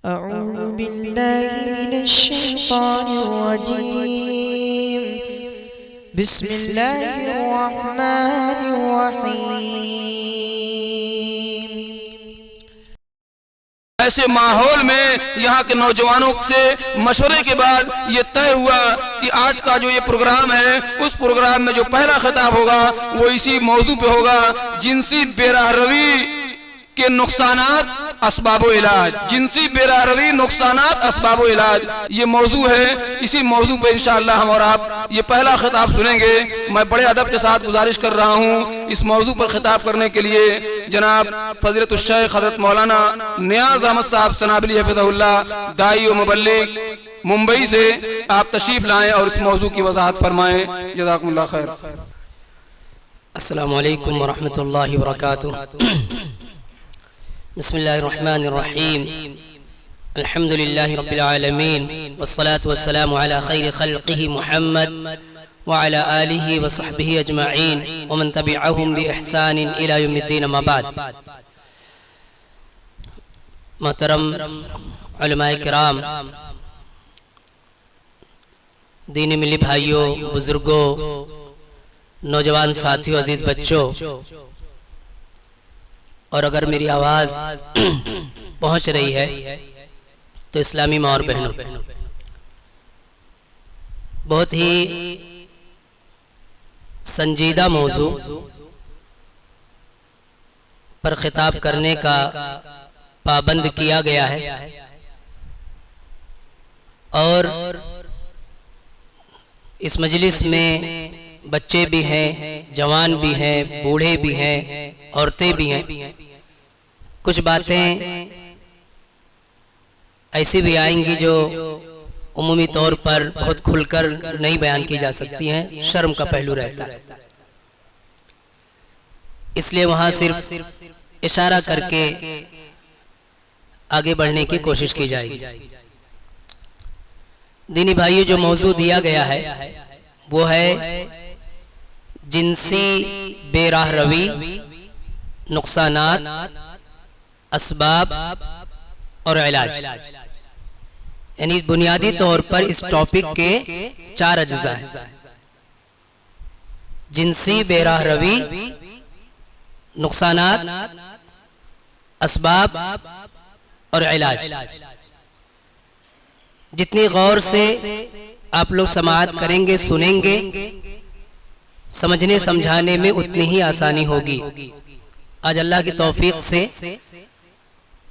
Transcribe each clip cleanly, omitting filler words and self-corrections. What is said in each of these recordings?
अऊज़ु बिल्लाहि मिनश्शैतानिर्रजीम बिस्मिल्लाहिर्रहमानिर्रहीम। ऐसे माहौल में यहाँ के नौजवानों से मशवरे के बाद ये तय हुआ कि आज का जो ये प्रोग्राम है उस प्रोग्राम में जो पहला खिताब होगा वो इसी मौजू पे होगा, जिनसी बेराहरवी के नुकसानात असबाबो इलाज। जिनसी बेराहरवी नुकसानात असबाबो इलाज ये मौजू है। इसी मौजू पे इंशाअल्लाह हम और आप ये पहला खिताब सुनेंगे। मैं बड़े अदब के साथ गुजारिश कर रहा हूँ इस मौजू पर खिताब करने के लिए जनाब फज़ीलतुल शेख हज़रत मौलाना नियाज़ अहमद साहब सनाबिली हफ़िज़हुल्लाह दाई व मुबल्लिग मुंबई से आप तशरीफ लाएं और इस मौजू की वजाहत फरमाएं। जज़ाकुमुल्लाह खैर। अस्सलामु अलैकुम व रहमतुल्लाहि व बरकातुहू। बिस्मिल्लाहिर्रहमानिर्रहीम। अल्हम्दुलिल्लाहि रब्बिल आलमीन वस्सलातु वस्सलामु अला खैरि खल्क़िही मुहम्मद व अला आलिहि व सहबिही अजमईन व मन तबिअहुम बि इहसानिन इला यौमिद्दीन, अम्मा बाद। मोहतरम उलमाए किराम, दीनी मिली भाइयों, बुजुर्गों, नौजवान साथियों, अजीज बच्चों, और अगर मेरी आवाज़ पहुंच रही है तो इस्लामी माँ और बहनों, बहुत ही संजीदा मौजू पर खिताब करने का पाबंद किया गया है और इस मजलिस में बच्चे भी हैं, जवान भी हैं, बूढ़े भी हैं, औरतें भी हैं। कुछ बातें ऐसी भी आएंगी जो उम्मी तौर पर बहुत खुलकर नहीं बयान की जा सकती हैं, शर्म का पहलू रहता है, इसलिए वहाँ सिर्फ इशारा करके आगे बढ़ने की कोशिश की जाएगी। दीनी भाइयों, जो मौजू दिया गया है वो है जिनसी बेराहरवी, नुकसानात, असबाब और इलाज। यानी बुनियादी तौर पर इस टॉपिक के 4 अज्जा हैं: जिनसी बेराहरवी, नुकसानात, असबाब और इलाज। जितनी गौर से आप लोग समाअत करेंगे, सुनेंगे, समझने समझाने में उतनी ही आसानी होगी। आज अल्लाह की तौफीक से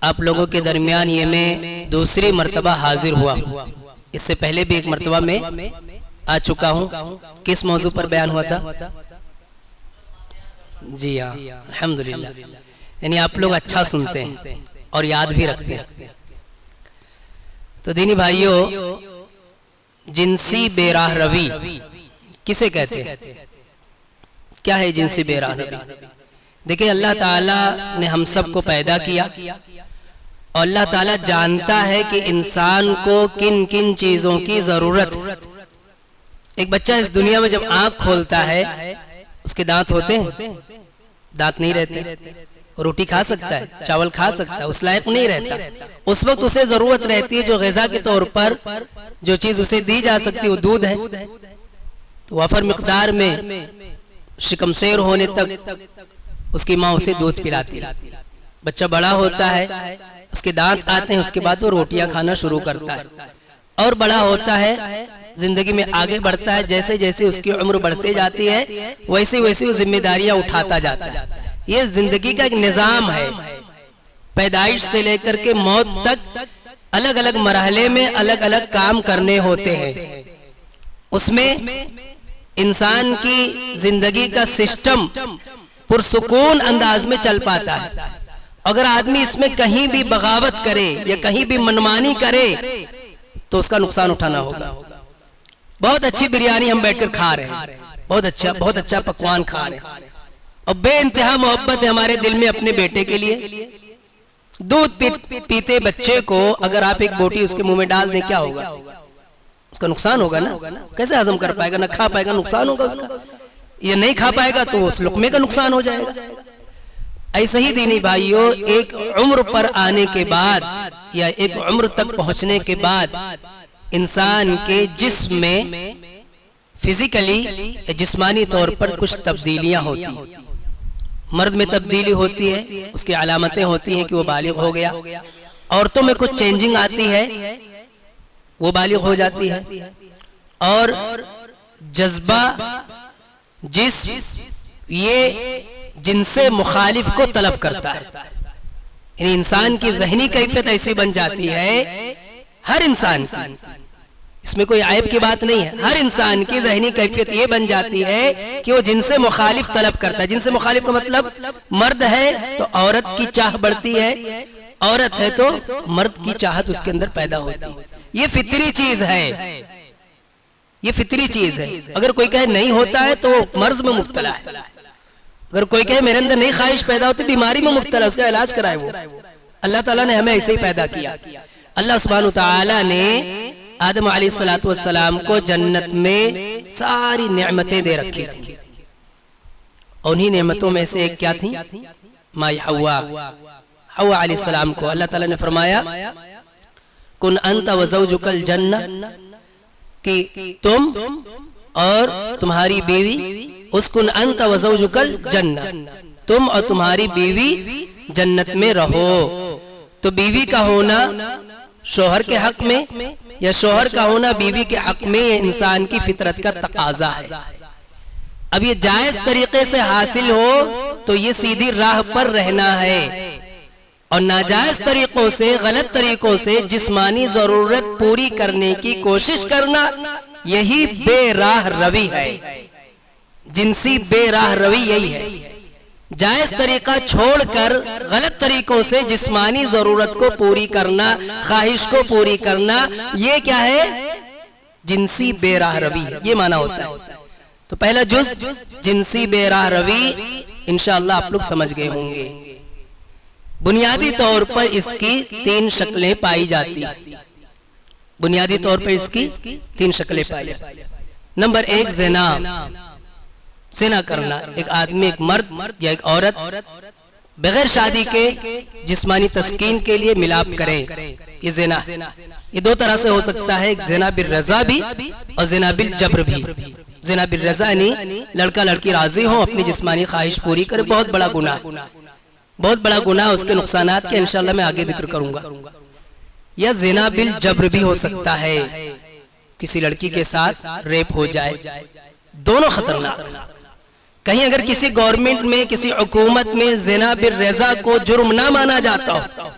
आप लोगों के दरमियान ये मैं दूसरी मर्तबा हाजिर हुआ। इससे पहले भी एक मर्तबा में आ चुका हूँ। किस मौजू पर बयान हुआ था? जी हाँ, अल्हम्दुलिल्लाह। यानी आप लोग अच्छा सुनते हैं और याद भी रखते हैं। तो दीनी भाइयों, जिनसी बेराहरवी किसे कहते हैं? क्या है जिनसी बेराहरवी? देखिए, अल्लाह ताला ने हम सबको पैदा किया और अल्लाह ताला जानता है कि इंसान को किन किन चीजों की जरूरत है। एक बच्चा इस दुनिया में जब आंख खोलता है, उसके दांत होते हैं? दांत नहीं रहते। रोटी खा सकता है, चावल खा सकता है, उस लायक नहीं रहता। उस वक्त उसे जरूरत रहती है जो ग़िज़ा के तौर पर जो चीज उसे दी जा सकती है वो दूध है। तो वफर मिकदार में शिकमशेर होने तक उसकी माँ उसे दूध पिलाती है। बच्चा बड़ा होता है, उसके दांत आते हैं, उसके बाद वो रोटियां खाना शुरू करता है और बड़ा होता है, जिंदगी में आगे बढ़ता है। जैसे जैसे उसकी उम्र बढ़ते जाती है वैसे वैसे वो जिम्मेदारियां उठाता जाता है। ये जिंदगी का एक निजाम है। पैदाइश से लेकर के मौत तक अलग अलग मरहले में अलग अलग काम करने होते हैं। उसमें इंसान की जिंदगी का सिस्टम पुरसुकून अंदाज में चल पाता है। अगर आदमी इसमें कहीं भी बगावत करे या कहीं भी मनमानी करे तो उसका नुकसान उठाना होगा। बहुत अच्छी बिरयानी हम बैठकर खा रहे हैं, बहुत अच्छा पकवान खा रहे हैं और बेइंतहा मोहब्बत है हमारे दिल में अपने बेटे के लिए। दूध पीते बच्चे को अगर आप एक बोटी उसके मुंह में डाल दें, क्या होगा? उसका नुकसान होगा ना। कैसे हजम कर पाएगा? ना खा पाएगा, नुकसान होगा उसका। ये नहीं खा पाएगा तो उस लुकमे का नुकसान हो जाएगा। ऐसे ही दीनी भाइयों, एक उम्र पर आने के बाद या एक उम्र तक पहुंचने के बाद इंसान के जिस्म में फिजिकली या जिस्मानी तौर पर कुछ तब्दीलियां होती हैं। मर्द में तब्दीली होती है, उसकी अलामतें होती हैं कि वो बालिग हो गया। औरतों में कुछ चेंजिंग आती है, वो बालिग हो जाती है। और जज्बा ये जिनसे मुखालिफ को तलब करता है, यानी इंसान की ज़हनी कैफियत ऐसी बन जाती है, हर इंसान की, इसमें कोई आयब की बात नहीं है, हर इंसान की ज़हनी कैफियत ये बन जाती है कि वो जिनसे मुखालिफ तलब करता है। जिनसे मुखालिफ का मतलब मर्द है तो औरत की चाह बढ़ती है, औरत है तो मर्द की चाहत उसके अंदर पैदा होती है। ये फितरी चीज है, ये फितरी चीज है। अगर कोई कहे नहीं होता है तो मर्ज में मुब्तला है। अगर कोई कहे मेरे अंदर नहीं ख्वाहिश पैदा होती, बीमारी में मुब्तला, उसका इलाज कराए। वो अल्लाह ताला ने हमें ऐसे ही पैदा किया। अल्लाह सुब्हानहू तआला ने आदम अलैहिस्सलातु वस्सलाम को जन्नत में सारी नेमतें दे रखी थी। उन्हीं नेमतों में से एक क्या थी? माई हव्वा अलैहिस्सलाम को अल्लाह ताला ने फरमाया कुन अंत व ज़ौजुकल जन्नह, कि तुम और तुम्हारी बीवी, उसकुन अंत व ज़ौजुकल जन्नह, तुम और तुम्हारी बीवी जन्नत में रहो। तो बीवी का होना शोहर के हक में या शोहर का होना बीवी के हक में, ये इंसान की फितरत का तकाजा है। अब ये जायज तरीके से हासिल हो तो ये सीधी राह पर रहना है, और नाजायज तरीकों से, गलत तरीकों से जिस्मानी जरूरत पूरी करने की कोशिश करना, यही बेराह रवी है। जिनसी बेराह रवी यही है। जायज तरीका छोड़कर गलत तरीकों से जिस्मानी जरूरत को पूरी करना, ख्वाहिश को पूरी करना, ये क्या है? जिनसी बेराह रवी है, ये माना होता है। तो पहला जुज जिनसी बेराह रवी इंशाअल्लाह आप लोग समझ गए होंगे। बुनियादी तौर पर इसकी 3 शक्लें पाई जाती। बुनियादी तौर पर इसकी 3 शक्लें पाई जाती। नंबर 1 ज़िना, ज़िना करना। एक आदमी, एक मर्द या एक औरत बगैर शादी के जिस्मानी तस्कीन के लिए मिलाप करे, ये ज़िना। ये 2 तरह से हो सकता है, ज़िना बिल रज़ा भी और ज़िना बिल जबर भी। ज़िना बिल रज़ा यानी लड़का लड़की राजी हो, अपनी जिस्मानी ख्वाहिश पूरी करे, बहुत बड़ा गुनाह, बहुत बड़ा गुनाह, उसके नुकसानात के इंशाअल्लाह मैं आगे जिक्र करूंगा। या ज़िना बिल जबर भी हो सकता है, किसी लड़की के साथ रेप हो जाए, दोनों खतरनाक। कहीं अगर किसी गवर्नमेंट में, किसी हुकूमत में ज़िना बिल रज़ा को जुर्म ना माना जाता हो,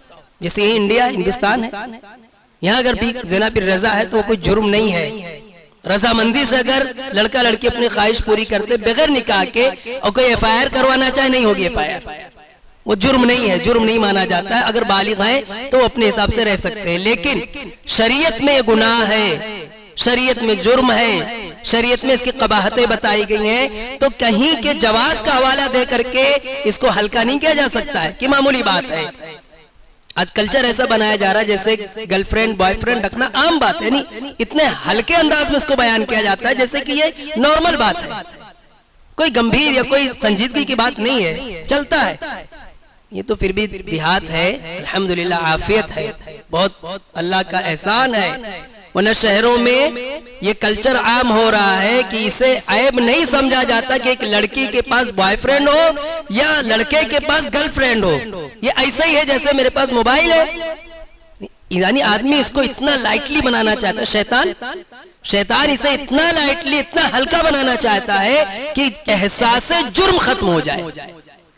जैसे ये इंडिया, हिंदुस्तान है, यहाँ अगर भी ज़िना बिल रज़ा है तो कोई जुर्म नहीं है। रजामंदी से अगर लड़का लड़की अपनी ख्वाहिश पूरी करते बगैर निकाह के और कोई FIR करवाना चाहे, नहीं होगी FIR, वो जुर्म नहीं है, जुर्म नहीं माना जाता है। अगर बालिग हैं तो अपने हिसाब से रह सकते हैं, लेकिन शरीयत में गुनाह है, शरीयत में जुर्म है, शरीयत में इसकी कबाहतें बताई गई हैं। तो कहीं के जवाज का हवाला दे करके इसको हल्का नहीं किया जा सकता है कि मामूली बात है। आज कल्चर ऐसा बनाया जा रहा है जैसे गर्लफ्रेंड बॉयफ्रेंड रखना आम बात है, नहीं, इतने हल्के अंदाज में इसको बयान किया जाता है जैसे कि ये नॉर्मल बात है, कोई गंभीर या कोई संजीदगी की बात नहीं है, चलता है। ये तो फिर भी देहात है, अल्हम्दुलिल्लाह आफियत है, बहुत अल्लाह का एहसान है। वरना शहरों में ये कल्चर आम हो रहा है कि इसे ऐब नहीं समझा जाता कि एक लड़की के पास बॉयफ्रेंड हो या लड़के के पास गर्लफ्रेंड हो। ये ऐसा ही है जैसे मेरे पास मोबाइल है, यानी आदमी इसको इतना लाइटली बनाना चाहता है, शैतान इसे इतना लाइटली, इतना हल्का बनाना चाहता है कि एहसास जुर्म खत्म हो जाए,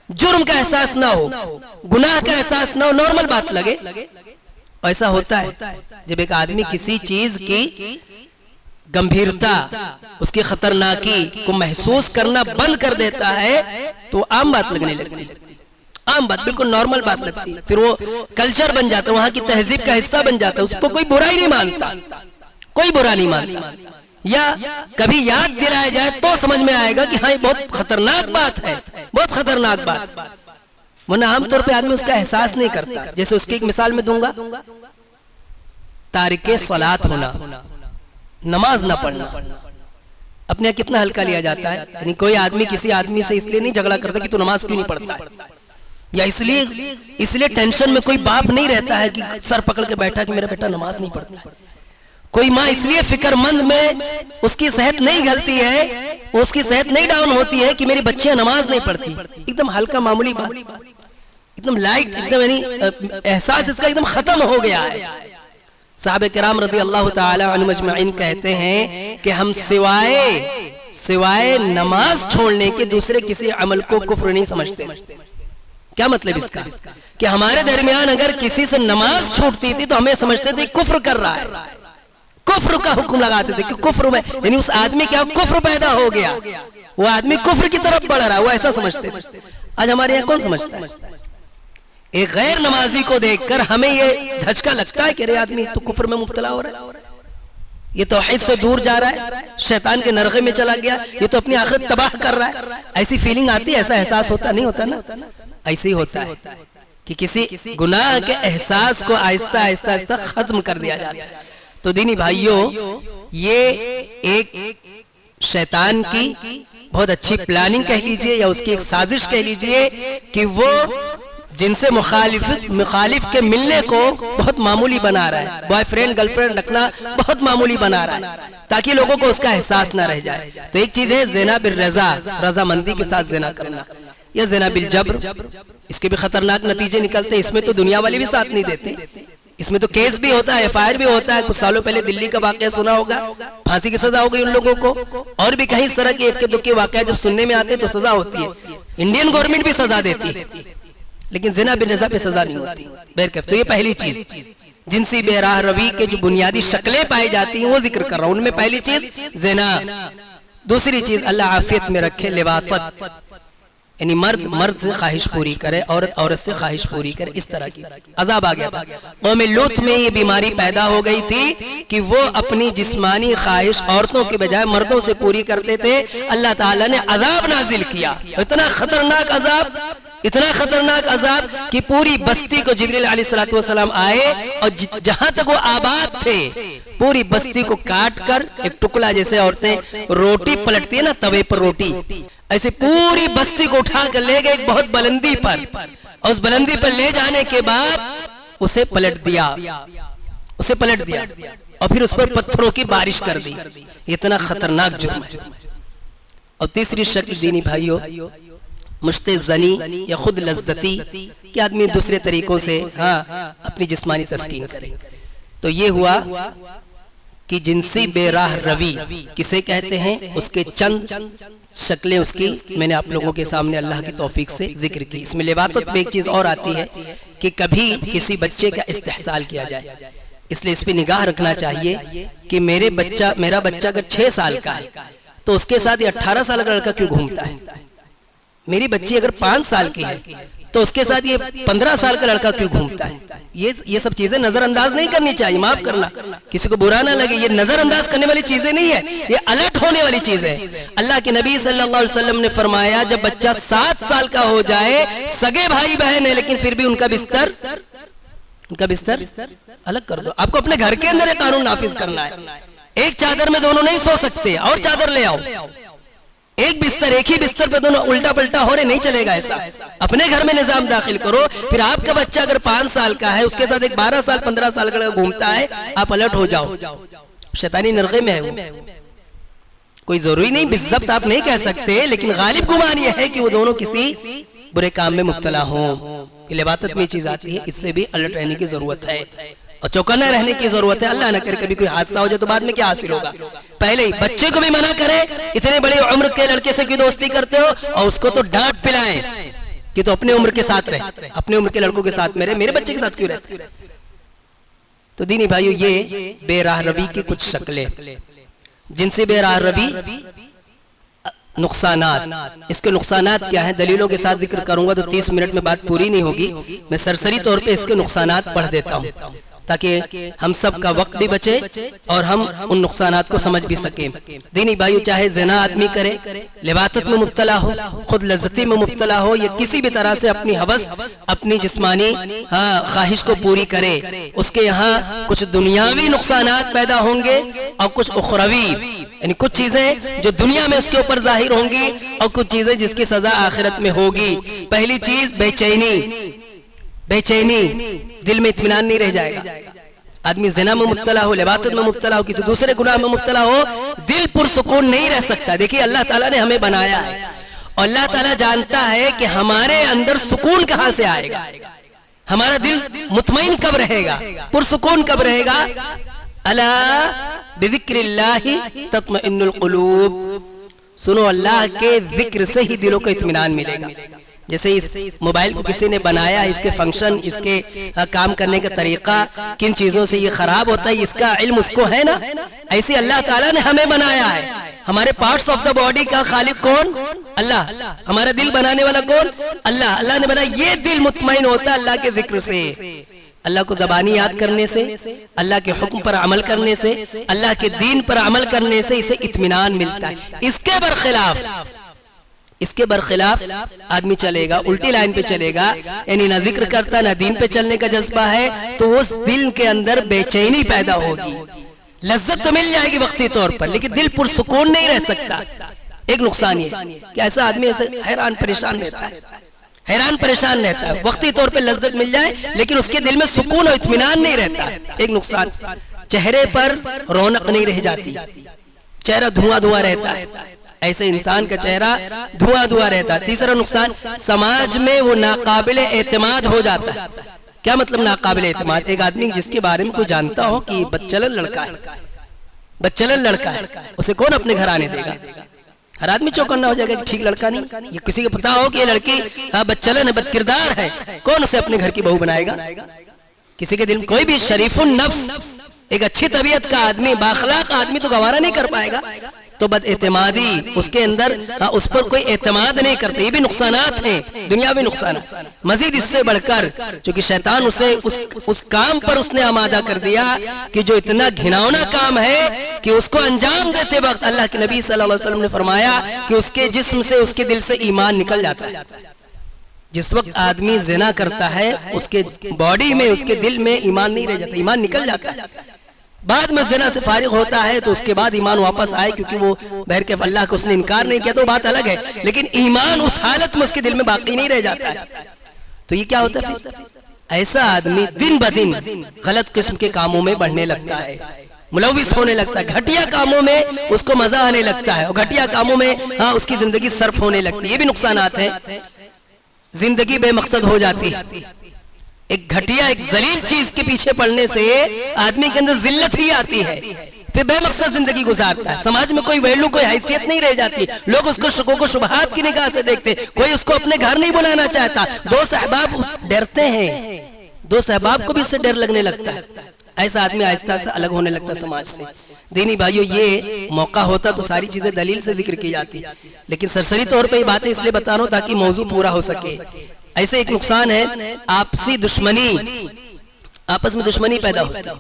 जुर्म का एहसास ना हो, गुनाह का एहसास ना हो, नॉर्मल बात लगे। ऐसा होता है जब एक आदमी किसी चीज की गंभीरता, उसकी खतरनाकी को महसूस करना बंद कर देता है तो आम बात लगने लगती है, आम बात, बिल्कुल नॉर्मल बात लगती है। फिर वो कल्चर बन जाता है, वहां की तहजीब का हिस्सा बन जाता है, उसको कोई बुरा ही नहीं मानता, कोई बुरा नहीं मानता। या कभी याद दिलाया जाए तो समझ में आएगा कि हाँ ये बहुत खतरनाक बात है, बहुत खतरनाक बात, वरना आमतौर पे आदमी उसका एहसास नहीं करता। जैसे उसकी एक मिसाल में दूंगा, तारिके सलात होना, नमाज ना पढ़ना, अपने कितना हल्का लिया जाता है। यानी कोई आदमी किसी आदमी से इसलिए नहीं झगड़ा करता कि तू नमाज क्यों नहीं पढ़ता है, या इसलिए टेंशन में कोई बाप नहीं रहता है कि सर पकड़ के बैठा कि मेरा बेटा नमाज नहीं पढ़ता। कोई माँ इसलिए फिक्रमंद में उसकी सेहत नहीं गलती है, उसकी सेहत नहीं डाउन होती है कि मेरी बच्चियां नमाज नहीं पढ़ती। एकदम हल्का मामूली बात, एकदम लाइट, एकदम यानी एहसास इसका एकदम खत्म हो गया है। साहबे किराम रज़ी अल्लाह ताला अन्हुम अजमईन कहते हैं कि हम सिवाय नमाज छोड़ने के दूसरे किसी अमल को कुफ्र नहीं समझते। क्या मतलब इसका? कि हमारे दरमियान अगर किसी से नमाज छूटती थी तो हमें समझते थे कुफ्र कर रहा है, कुफ्र का हुक्म लगाते थे कि कुफ्र में, यानी उस आदमी क्या कुफ्र पैदा हो गया, वो आदमी कुफ्र की तरफ बढ़ रहा है, वो ऐसा समझते थे। आज हमारे यहाँ कौन समझता है? एक गैर नमाजी को देखकर हमें ये धचका लगता है कि अरे आदमी तो कुफ्र में मुब्तला हो रहा है, ये तौहीद से दूर जा रहा है, शैतान के नरगे में चला गया, ये तो अपनी आखिरत तबाह कर रहा है। ऐसी फीलिंग आती है, ऐसा एहसास होता नहीं होता ना? ऐसे ही होता है कि किसी गुनाह के एहसास को आहिस्ता आहिस्ता आहिस्ता खत्म कर दिया जाता है। तो दीनी भाइयों, ये एक शैतान की बहुत अच्छी प्लानिंग कह लीजिए या उसकी एक साजिश कह लीजिए कि वो जिनसे मुखालिफ के मिलने को बहुत मामूली बना रहा है, बॉयफ्रेंड गर्लफ्रेंड रखना बहुत मामूली बना रहा है ताकि लोगों को उसका एहसास ना रह जाए। तो एक चीज है ज़िना बिल रज़ा, रज़ामंदी के साथ ज़िना करना, या ज़िना बिल जब्र, इसके भी खतरनाक नतीजे निकलते हैं। इसमें तो दुनिया वाले भी साथ नहीं देते, इसमें तो केस भी होता है, FIR भी होता है। कुछ सालों पहले दिल्ली का वाकया सुना होगा, फांसी की सजा हो गई उन लोगों को, और भी कहीं इस तरह के एक दुख के वाकया जब सुनने में आते हैं तो सजा होती है। इंडियन गवर्नमेंट भी सजा देती है, लेकिन ज़िना बिल रज़ा पे सजा नहीं होती। बहरकैफ, तो ये पहली चीज, जिनसी बेराह रवी के जो बुनियादी शक्लें पाई जाती हैं वो जिक्र कर रहा हूं। उनमें पहली चीज ज़िना, दूसरी चीज अल्लाह आफियत में रखे लिवातत, यानी मर्द से ख्वाहिश पूरी करे, औरत से ख्वाहिश पूरी करे, इस तरह की अजाब आ गया था। कौम लूत में ये बीमारी पैदा हो गई थी कि वो अपनी जिस्मानी ख्वाहिश औरतों के बजाय मर्दों से पूरी करते थे। अल्लाह ताला ने अजाब नाजिल किया, इतना खतरनाक अजाब, इतना खतरनाक अजाब कि पूरी बस्ती को जिब्रील अलैहिस्सलातु वस्सलाम आए और जहां तक वो आबाद थे पूरी बस्ती को काट कर एक टुकड़ा, जैसे औरतें रोटी पलटती है ना तवे पर रोटी, ऐसे पूरी बस्ती को उठा कर ले गए एक बहुत बुलंदी पर, और उस बुलंदी पर ले जाने के बाद उसे पलट दिया और फिर उस पर पत्थरों की बारिश कर दी। इतना खतरनाक जुर्म है। और तीसरी शक्ल दीनी भाइयों, मुश्ते ज़नी या खुद लज्जती, कि आदमी दूसरे तरीकों से अपनी जिस्मानी तस्कीन करे। तो ये हुआ कि जिनसी बेराह रवी किसे कहते हैं, उसके चंद शक्लें उसकी मैंने आप लोगों के सामने अल्लाह की तौफीक से जिक्र की। इसमें लिवातत में एक चीज और आती है कि कभी किसी बच्चे का इस्तेहसाल किया जाए, इसलिए इस पर निगाह रखना चाहिए कि मेरा बच्चा अगर 6 साल का है तो उसके साथ ये 18 साल का लड़का क्यों घूमता है। मेरी बच्ची अगर 5 साल की है तो उसके साथ ये 15 साल का लड़का क्यों घूमता है। ये सब चीजें नजरअंदाज नहीं करनी चाहिए। माफ करना, किसी को बुरा ना लगे, ये नजरअंदाज करने वाली चीजें नहीं है, ये अलर्ट होने वाली चीज है। अल्लाह के नबी सल्लल्लाहु अलैहि वसल्लम ने फरमाया जब बच्चा 7 साल का हो जाए, सगे भाई बहन है लेकिन फिर भी उनका बिस्तर अलग कर दो। आपको अपने घर के अंदर कानून नाफिज करना है। एक चादर में दोनों नहीं सो सकते, और चादर ले आओ। एक ही बिस्तर पे दोनों उल्टा पलटा हो रहे, नहीं चलेगा ऐसा। अपने घर में निजाम दाखिल करो। फिर आपका बच्चा अगर 5 साल का है, उसके साथ एक 12 साल 15 साल का घूमता है, आप अलर्ट हो जाओ, शैतानी नरगे में है वो। कोई जरूरी नहीं बिज़्ज़त आप नहीं कह सकते, लेकिन गालिब गुमान यह है कि वो दोनों किसी बुरे काम में मुब्तला हो। लिवातत में चीज आती है, इससे भी अलर्ट रहने की जरूरत है और चौकन्ना रहने की जरूरत है। अल्लाह न करे कभी कोई हादसा हो जाए तो बाद में क्या हासिल होगा। पहले ही बच्चे को भी मना करें, इतने बड़े उम्र के लड़के से क्यों दोस्ती करते हो, और उसको तो डांट पिलाएं कि तो अपने उम्र के साथ रहे, अपने उम्र के लड़कों के साथ मेरे बच्चे के साथ क्यों रहते। तो दीनी भाइयों, ये बेराह रवी की कुछ शक्लें, जिनसे बेराह रवी नुकसानात, इसके नुकसानात क्या हैं दलीलों के साथ जिक्र करूंगा तो 30 मिनट में बात पूरी नहीं होगी। मैं सरसरी तौर पे इसके नुकसानात पढ़ देता हूं ताकि हम सब का वक्त भी बचे और हम उन नुकसानात को समझ भी सकें। दीनी भाइयों, चाहे ज़िना आदमी करे, लिवातत में मुब्तला हो, खुद लज्जती में मुब्तला हो, या किसी भी तरह से अपनी हवस, अपनी जिस्मानी ख्वाहिश को पूरी करे, उसके यहाँ कुछ दुनियावी नुकसानात पैदा होंगे और कुछ उखरवी, यानी कुछ चीजें जो दुनिया में उसके ऊपर जाहिर होंगी और कुछ चीजें जिसकी सजा आखिरत में होगी। पहली चीज बेचैनी, बेचैनी, दिल में इत्मीनान नहीं रह जाएगा। आदमी ज़िना में मुब्तला हो, लिबादत में मुब्तला हो, किसी दूसरे गुनाह में मुब्तला हो, दिल पुरसुकून नहीं रह सकता। देखिए अल्लाह ताला ने हमें बनाया है और अल्लाह ताला जानता है कि हमारे अंदर सुकून कहां से आएगा, हमारा दिल मुतमईन कब रहेगा, पुरसुकून कब रहेगा। अला बिज़िक्रिल्लाहि तत्मइन्नुल कुलूब, सुनो अल्लाह के जिक्र से ही दिलों को इत्मीनान मिलेगा। जैसे इस मोबाइल को किसी ने बनाया, इसके फंक्शन, इसके काम करने का तरीका, किन चीजों से ये खराब होता है, इसका इल्म उसको है ना। ऐसे अल्लाह ताला ने हमें बनाया है। हमारे पार्ट्स ऑफ द बॉडी का खालिक कौन? अल्लाह। हमारा दिल बनाने वाला कौन? अल्लाह। अल्लाह ने बनाया। ये दिल मुतमईन होता है अल्लाह के जिक्र से, अल्लाह को ज़बानी याद करने से, अल्लाह के हुक्म पर अमल करने से, अल्लाह के दीन पर अमल करने से इसे इत्मीनान मिलता है। इसके बरखिलाफ आदमी चलेगा, उल्टी लाइन पे चलेगा, यानी ना जिक्र करता ना दीन पे चलने का जज्बा है, तो उस दिल के अंदर बेचैनी पैदा होगी। लज्जत तो मिल जाएगी वक्ती तौर पर, लेकिन दिल पुरसुकून नहीं रह सकता। एक नुकसान ये कि ऐसा आदमी ऐसे हैरान परेशान रहता है, हैरान परेशान रहता है। वक्ती तौर पे लज्जत मिल जाए लेकिन उसके दिल में सुकून और इत्मीनान नहीं रहता। एक नुकसान, चेहरे पर रौनक नहीं रह जाती, चेहरा धुआं धुआं रहता है। ऐसे इंसान का चेहरा धुआं धुआं रहता है। तीसरा नुकसान, समाज में वो नाकाबिल एतमाद हो जाता है। क्या मतलब नाकाबिल एतमाद? एक आदमी जिसके बारे में कोई जानता हो कि बदचलन लड़का है, बदचलन लड़का है, उसे कौन अपने घर आने देगा? हर आदमी चौकन्ना हो जाएगा कि ठीक लड़का नहीं। ये किसी को पता हो कि ये लड़की बदचलन है, बदकिरदार है, कौन उसे अपने घर की बहू बनाएगा? किसी के दिल में कोई भी शरीफुन नफ्स, एक अच्छी तबीयत का आदमी, बाखलाक आदमी तो गवारा नहीं कर पाएगा। तो बदएतमादी उसके अंदर, उस पर कोई एतमाद नहीं करते। ये भी नुकसानात हैं, दुनियावी नुकसान। मजीद इससे बढ़कर चूंकि शैतान उसे उस काम पर उसने आमादा कर दिया कि जो इतना घिनौना काम है कि उसको अंजाम देते वक्त अल्लाह के नबी सल्लल्लाहु अलैहि वसल्लम ने फरमाया कि उसके जिस्म से, उसके दिल से ईमान निकल जाता है। जिस वक्त आदमी ज़िना करता है उसके बॉडी में, उसके दिल में ईमान नहीं रह जाता, ईमान निकल जाता है। बाद में ज़िना से फारिग होता है तो उसके बाद ईमान वापस आए, क्योंकि वो बहर के अल्लाह को उसने इनकार नहीं किया तो बात अलग है, लेकिन ईमान उस हालत में उसके दिल में बाकी नहीं रह जाता है। तो ये क्या होता है? ऐसा आदमी दिन ब दिन गलत किस्म के कामों में बढ़ने लगता है, मुलविस होने लगता है, घटिया कामों में उसको मजा आने लगता है और घटिया कामों में उसकी जिंदगी सर्फ होने लगती है। ये भी नुकसानात हैं, जिंदगी बेमकसद हो जाती है। एक घटिया, एक जलील चीज के पीछे पड़ने से आदमी के अंदर जिल्लत ही आती है, फिर बेमकसद जिंदगी गुजारता है। समाज में कोई वैल्यू, कोई हैसियत नहीं रह जाती। लोग उसको शुको शुबहात की निगाह से देखते, कोई उसको अपने घर नहीं बुलाना चाहता। दोस्त अहबाब डरते हैं, दोस्त अहबाब को भी उससे डर लगने लगता है। ऐसा आदमी आहिस्ता आहिस्ता अलग होने लगता है समाज से। दीनी भाइयों, ये मौका होता तो सारी चीजें दलील से जिक्र की जाती, लेकिन सरसरी तौर पे ये बातें इसलिए बता रहा हूं ताकि मौजू पूरा हो सके। ऐसे एक नुकसान है आपसी दुश्मनी, आपस में दुश्मनी पैदा होती है।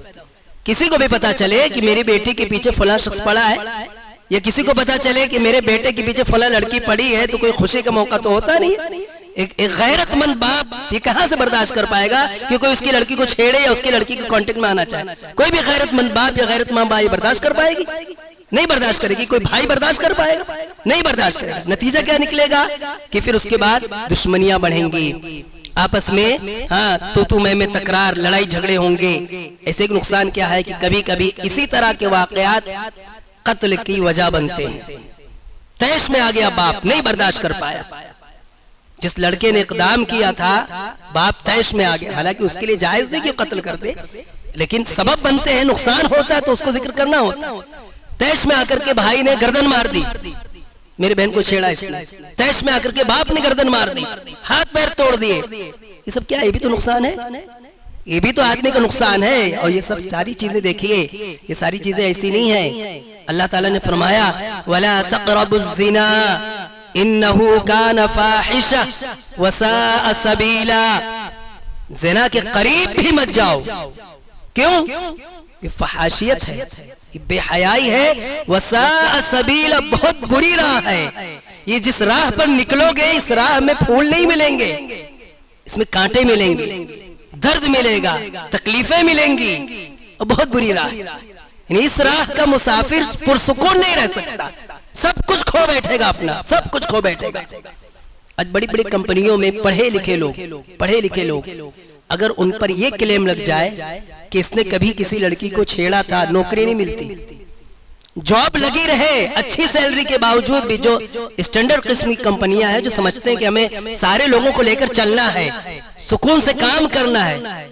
किसी को भी पता चले कि मेरी बेटी के पीछे फला शख्स पड़ा है, या किसी को पता चले कि मेरे बेटे के पीछे फला लड़की पड़ी है, तो कोई खुशी का मौका तो होता नहीं। एक गैरतमंद बाप ये कहां से बर्दाश्त कर पाएगा कि कोई उसकी लड़की को छेड़े या उसकी लड़की के कांटेक्ट में आना चाहे? कोई भी गैरतमंद बाप या गैरतमंद मां ये बर्दाश्त कर पाएगी? नहीं बर्दाश्त करेगी। कोई भाई बर्दाश्त कर पाएगा? नहीं बर्दाश्त करेगा। नतीजा क्या निकलेगा कि फिर उसके बाद दुश्मनियां बढ़ेंगी आपस में, तो मैं तकरार, लड़ाई झगड़े होंगे। ऐसे एक नुकसान क्या है कि कभी कभी इसी तरह के वाकयात कत्ल की वजह बनते हैं। तैश में आ गया बाप, नहीं बर्दाश्त कर पाया, जिस लड़के ने इकदाम किया था बाप तैश में आ गया। हालांकि उसके लिए जायज नहीं कि कत्ल कर दे, लेकिन सबब बनते हैं, नुकसान होता है तो उसको जिक्र करना होता। तैश में आकर के भाई ने गर्दन मार दी, मेरे बहन को छेड़ा इसने। तैश में आकर के बाप ने गर्दन मार दी, हाथ पैर तोड़ दिए। ये सब क्या है? ये भी तो नुकसान है, ये भी तो आदमी का नुकसान है। और ये सब सारी चीजें देखिए, ये सारी चीजें ऐसी नहीं है। अल्लाह ताला ने फरमाया वला तक़रबुज़्ज़िना इन्नहु कान फाहिशा वसाअ सबीला, ज़िना के करीब भी मत जाओ। क्यों? ये फहाशियत है, ये बेहयाई है। वसाअ सबीला, बहुत बुरी राह है। ये जिस राह पर निकलोगे, इस राह में फूल नहीं मिलेंगे, इसमें कांटे मिलेंगे, दर्द मिलेगा, तकलीफें मिलेंगी, और बहुत बुरी राह। इस राह का मुसाफिर पुरसुकून नहीं रह सकता, सब कुछ खो बैठेगा अपना, सब कुछ खो बैठेगा। आज बड़ी बड़ी कंपनियों में पढ़े लिखे लोग अगर उन पर यह क्लेम लग जाए कि इसने कभी किसी लड़की को छेड़ा था, नौकरी नहीं मिलती। जॉब लगी रहे अच्छी सैलरी के बावजूद भी, जो स्टैंडर्ड किस्म की कंपनियां हैं जो समझते हैं कि हमें सारे लोगों को लेकर चलना है, सुकून से काम करना है,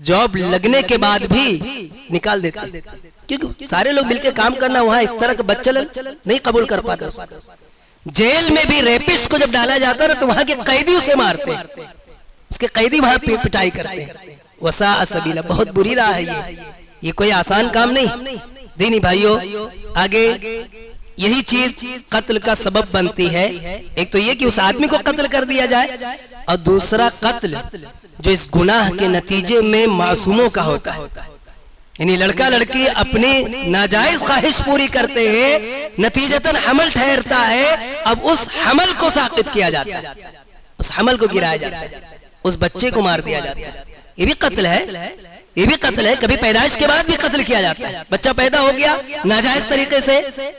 जॉब लगने के बाद भी निकाल देते, क्योंकि सारे लोग मिलकर काम करना, वहां इस तरह का बच्चलन नहीं कबूल कर पाते। जेल में भी रेपिस्ट को जब डाला जाता है तो वहां के कैदी उसे मारते हैं, उसके कैदी वहां पिटाई करते हैं। वसा असबीला, बहुत बुरी राह है ये कोई आसान काम नहीं। दीनी भाइयों, आगे यही चीज कत्ल का सबब बनती है। एक तो ये कि उस आदमी को कत्ल कर दिया जाए, और दूसरा कत्ल जो इस गुनाह के नतीजे में मासूमों का होता है। यानी लड़का लड़की अपनी नाजायज ख्वाहिश पूरी करते हैं, नतीजतन हमल ठहरता है, अब उस हमल को साकित किया जाता है, उस हमल को गिराया जाता है, उस बच्चे को मार दिया जाता है। ये भी कत्ल है, ये भी कत्ल है। कभी पैदाइश के बाद भी कत्ल किया जाता है। बच्चा पैदा हो गया, नाजायज तरीके से,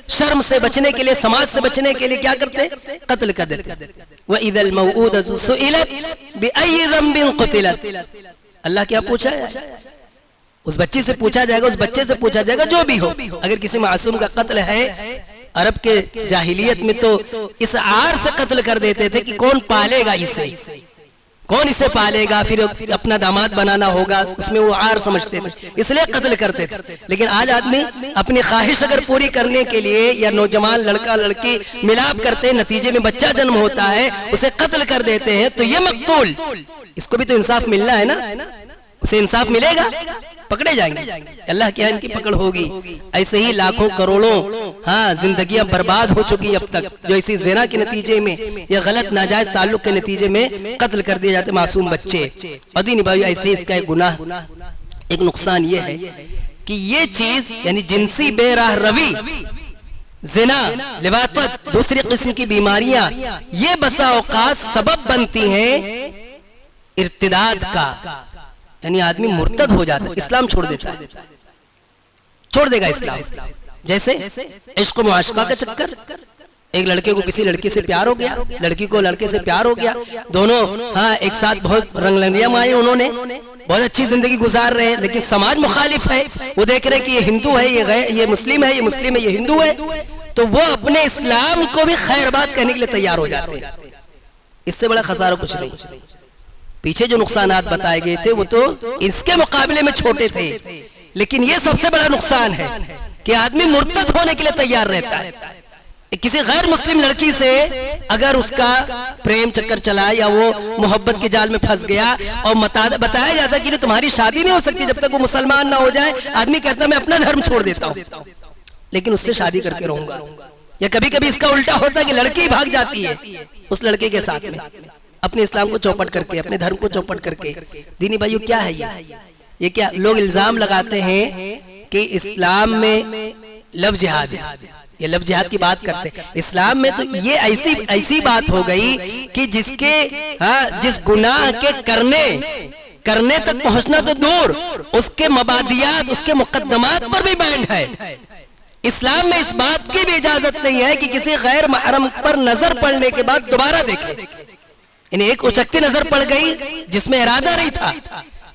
शर्म से बचने के लिए, समाज से बचने के लिए क्या करते? कत्ल कर देते। व इदल मौऊदतु सुइलत बिअय्यि ज़ंबिन क़ुतिलत, अल्लाह क्या पूछा है? उस बच्ची से पूछा जाएगा, उस बच्चे से पूछा जाएगा, जो भी हो, अगर किसी मासूम का कत्ल है। अरब के जाहिलियत में तो इस आर से कत्ल कर देते थे कि कौन पालेगा इसे, कौन इसे पालेगा, फिर अपना दामाद बनाना होगा, उसमें वो आर समझते थे, इसलिए कत्ल करते थे। लेकिन आज आदमी अपनी ख्वाहिश अगर पूरी करने के लिए, या नौजवान लड़का लड़की मिलाप करते हैं, नतीजे में बच्चा जन्म होता है, उसे कत्ल कर देते हैं, तो ये मकतूल, इसको भी तो इंसाफ मिलना है ना, उसे इंसाफ मिलेगा, पकड़े जाएंगे, अल्लाह के यहाँ इनकी पकड़ होगी। ऐसे ही लाखों करोड़ों जिंदगियां बर्बाद हो चुकी अब तक, जो इसी ज़िना के नतीजे में या गलत नाजायज ताल्लुक के नतीजे में कत्ल कर दिए जाते मासूम बच्चे। और दीनी भाई, ऐसे इसका एक गुनाह, एक नुकसान ये है कि ये चीज यानी जिनसी बेराह रवी, ज़िना, लिवातत, दूसरी किस्म की बीमारियां, ये बसा औकात सबब बनती हैं इर्तिदाद का, यानी आदमी मुर्तद हो जाता है, इस्लाम छोड़ देता है, छोड़ देगा इस्लाम। जैसे इश्क मुआशका का चक्कर, एक लड़के को किसी लड़की से प्यार हो गया, लड़की को लड़के से प्यार हो गया, दोनों एक साथ बहुत रंगलंगियां मारी, उन्होंने बहुत अच्छी जिंदगी गुजार रहे हैं, लेकिन समाज मुखालिफ है, वो देख रहे कि ये हिंदू है, ये मुस्लिम है, ये मुस्लिम है, ये हिंदू है, तो वो अपने इस्लाम को भी खैरबाद कहने के लिए तैयार हो जाते हैं। इससे बड़ा खसारा कुछ नहीं। पीछे जो नुकसानात बताए गए थे वो तो इसके मुकाबले में छोटे थे, लेकिन ये सबसे बड़ा नुकसान है कि आदमी मुर्तद होने के लिए तैयार रहता है। किसी गैर मुस्लिम लड़की से अगर उसका प्रेम चक्कर चला, या वो मोहब्बत के जाल में फंस गया, और बताया जाता कि तुम्हारी शादी नहीं हो सकती जब तक वो मुसलमान ना हो जाए, आदमी कहता मैं अपना धर्म छोड़ देता हूँ, लेकिन उससे शादी करके रहूंगा। या कभी कभी इसका उल्टा होता है कि लड़की भाग जाती है उस लड़के के साथ में, अपने इस्लाम को चौपट करके, अपने धर्म को चौपट करके। दीनी भाइयों, क्या है ये क्या लोग इल्जाम लगाते हैं कि इस्लाम में लव जिहाद है, ये लव जिहाद की बात करते हैं। इस्लाम में तो ये ऐसी बात हो गई कि जिस गुनाह के करने तक पहुंचना तो दूर, उसके मबादियात, उसके मुकद्दमात पर भी बैंड है। इस्लाम में इस बात की भी इजाजत नहीं है कि किसी गैर महरम पर नजर पड़ने के बाद दोबारा देखे। इन्हें एक उचकती नजर पड़ गई जिसमें इरादा नहीं था,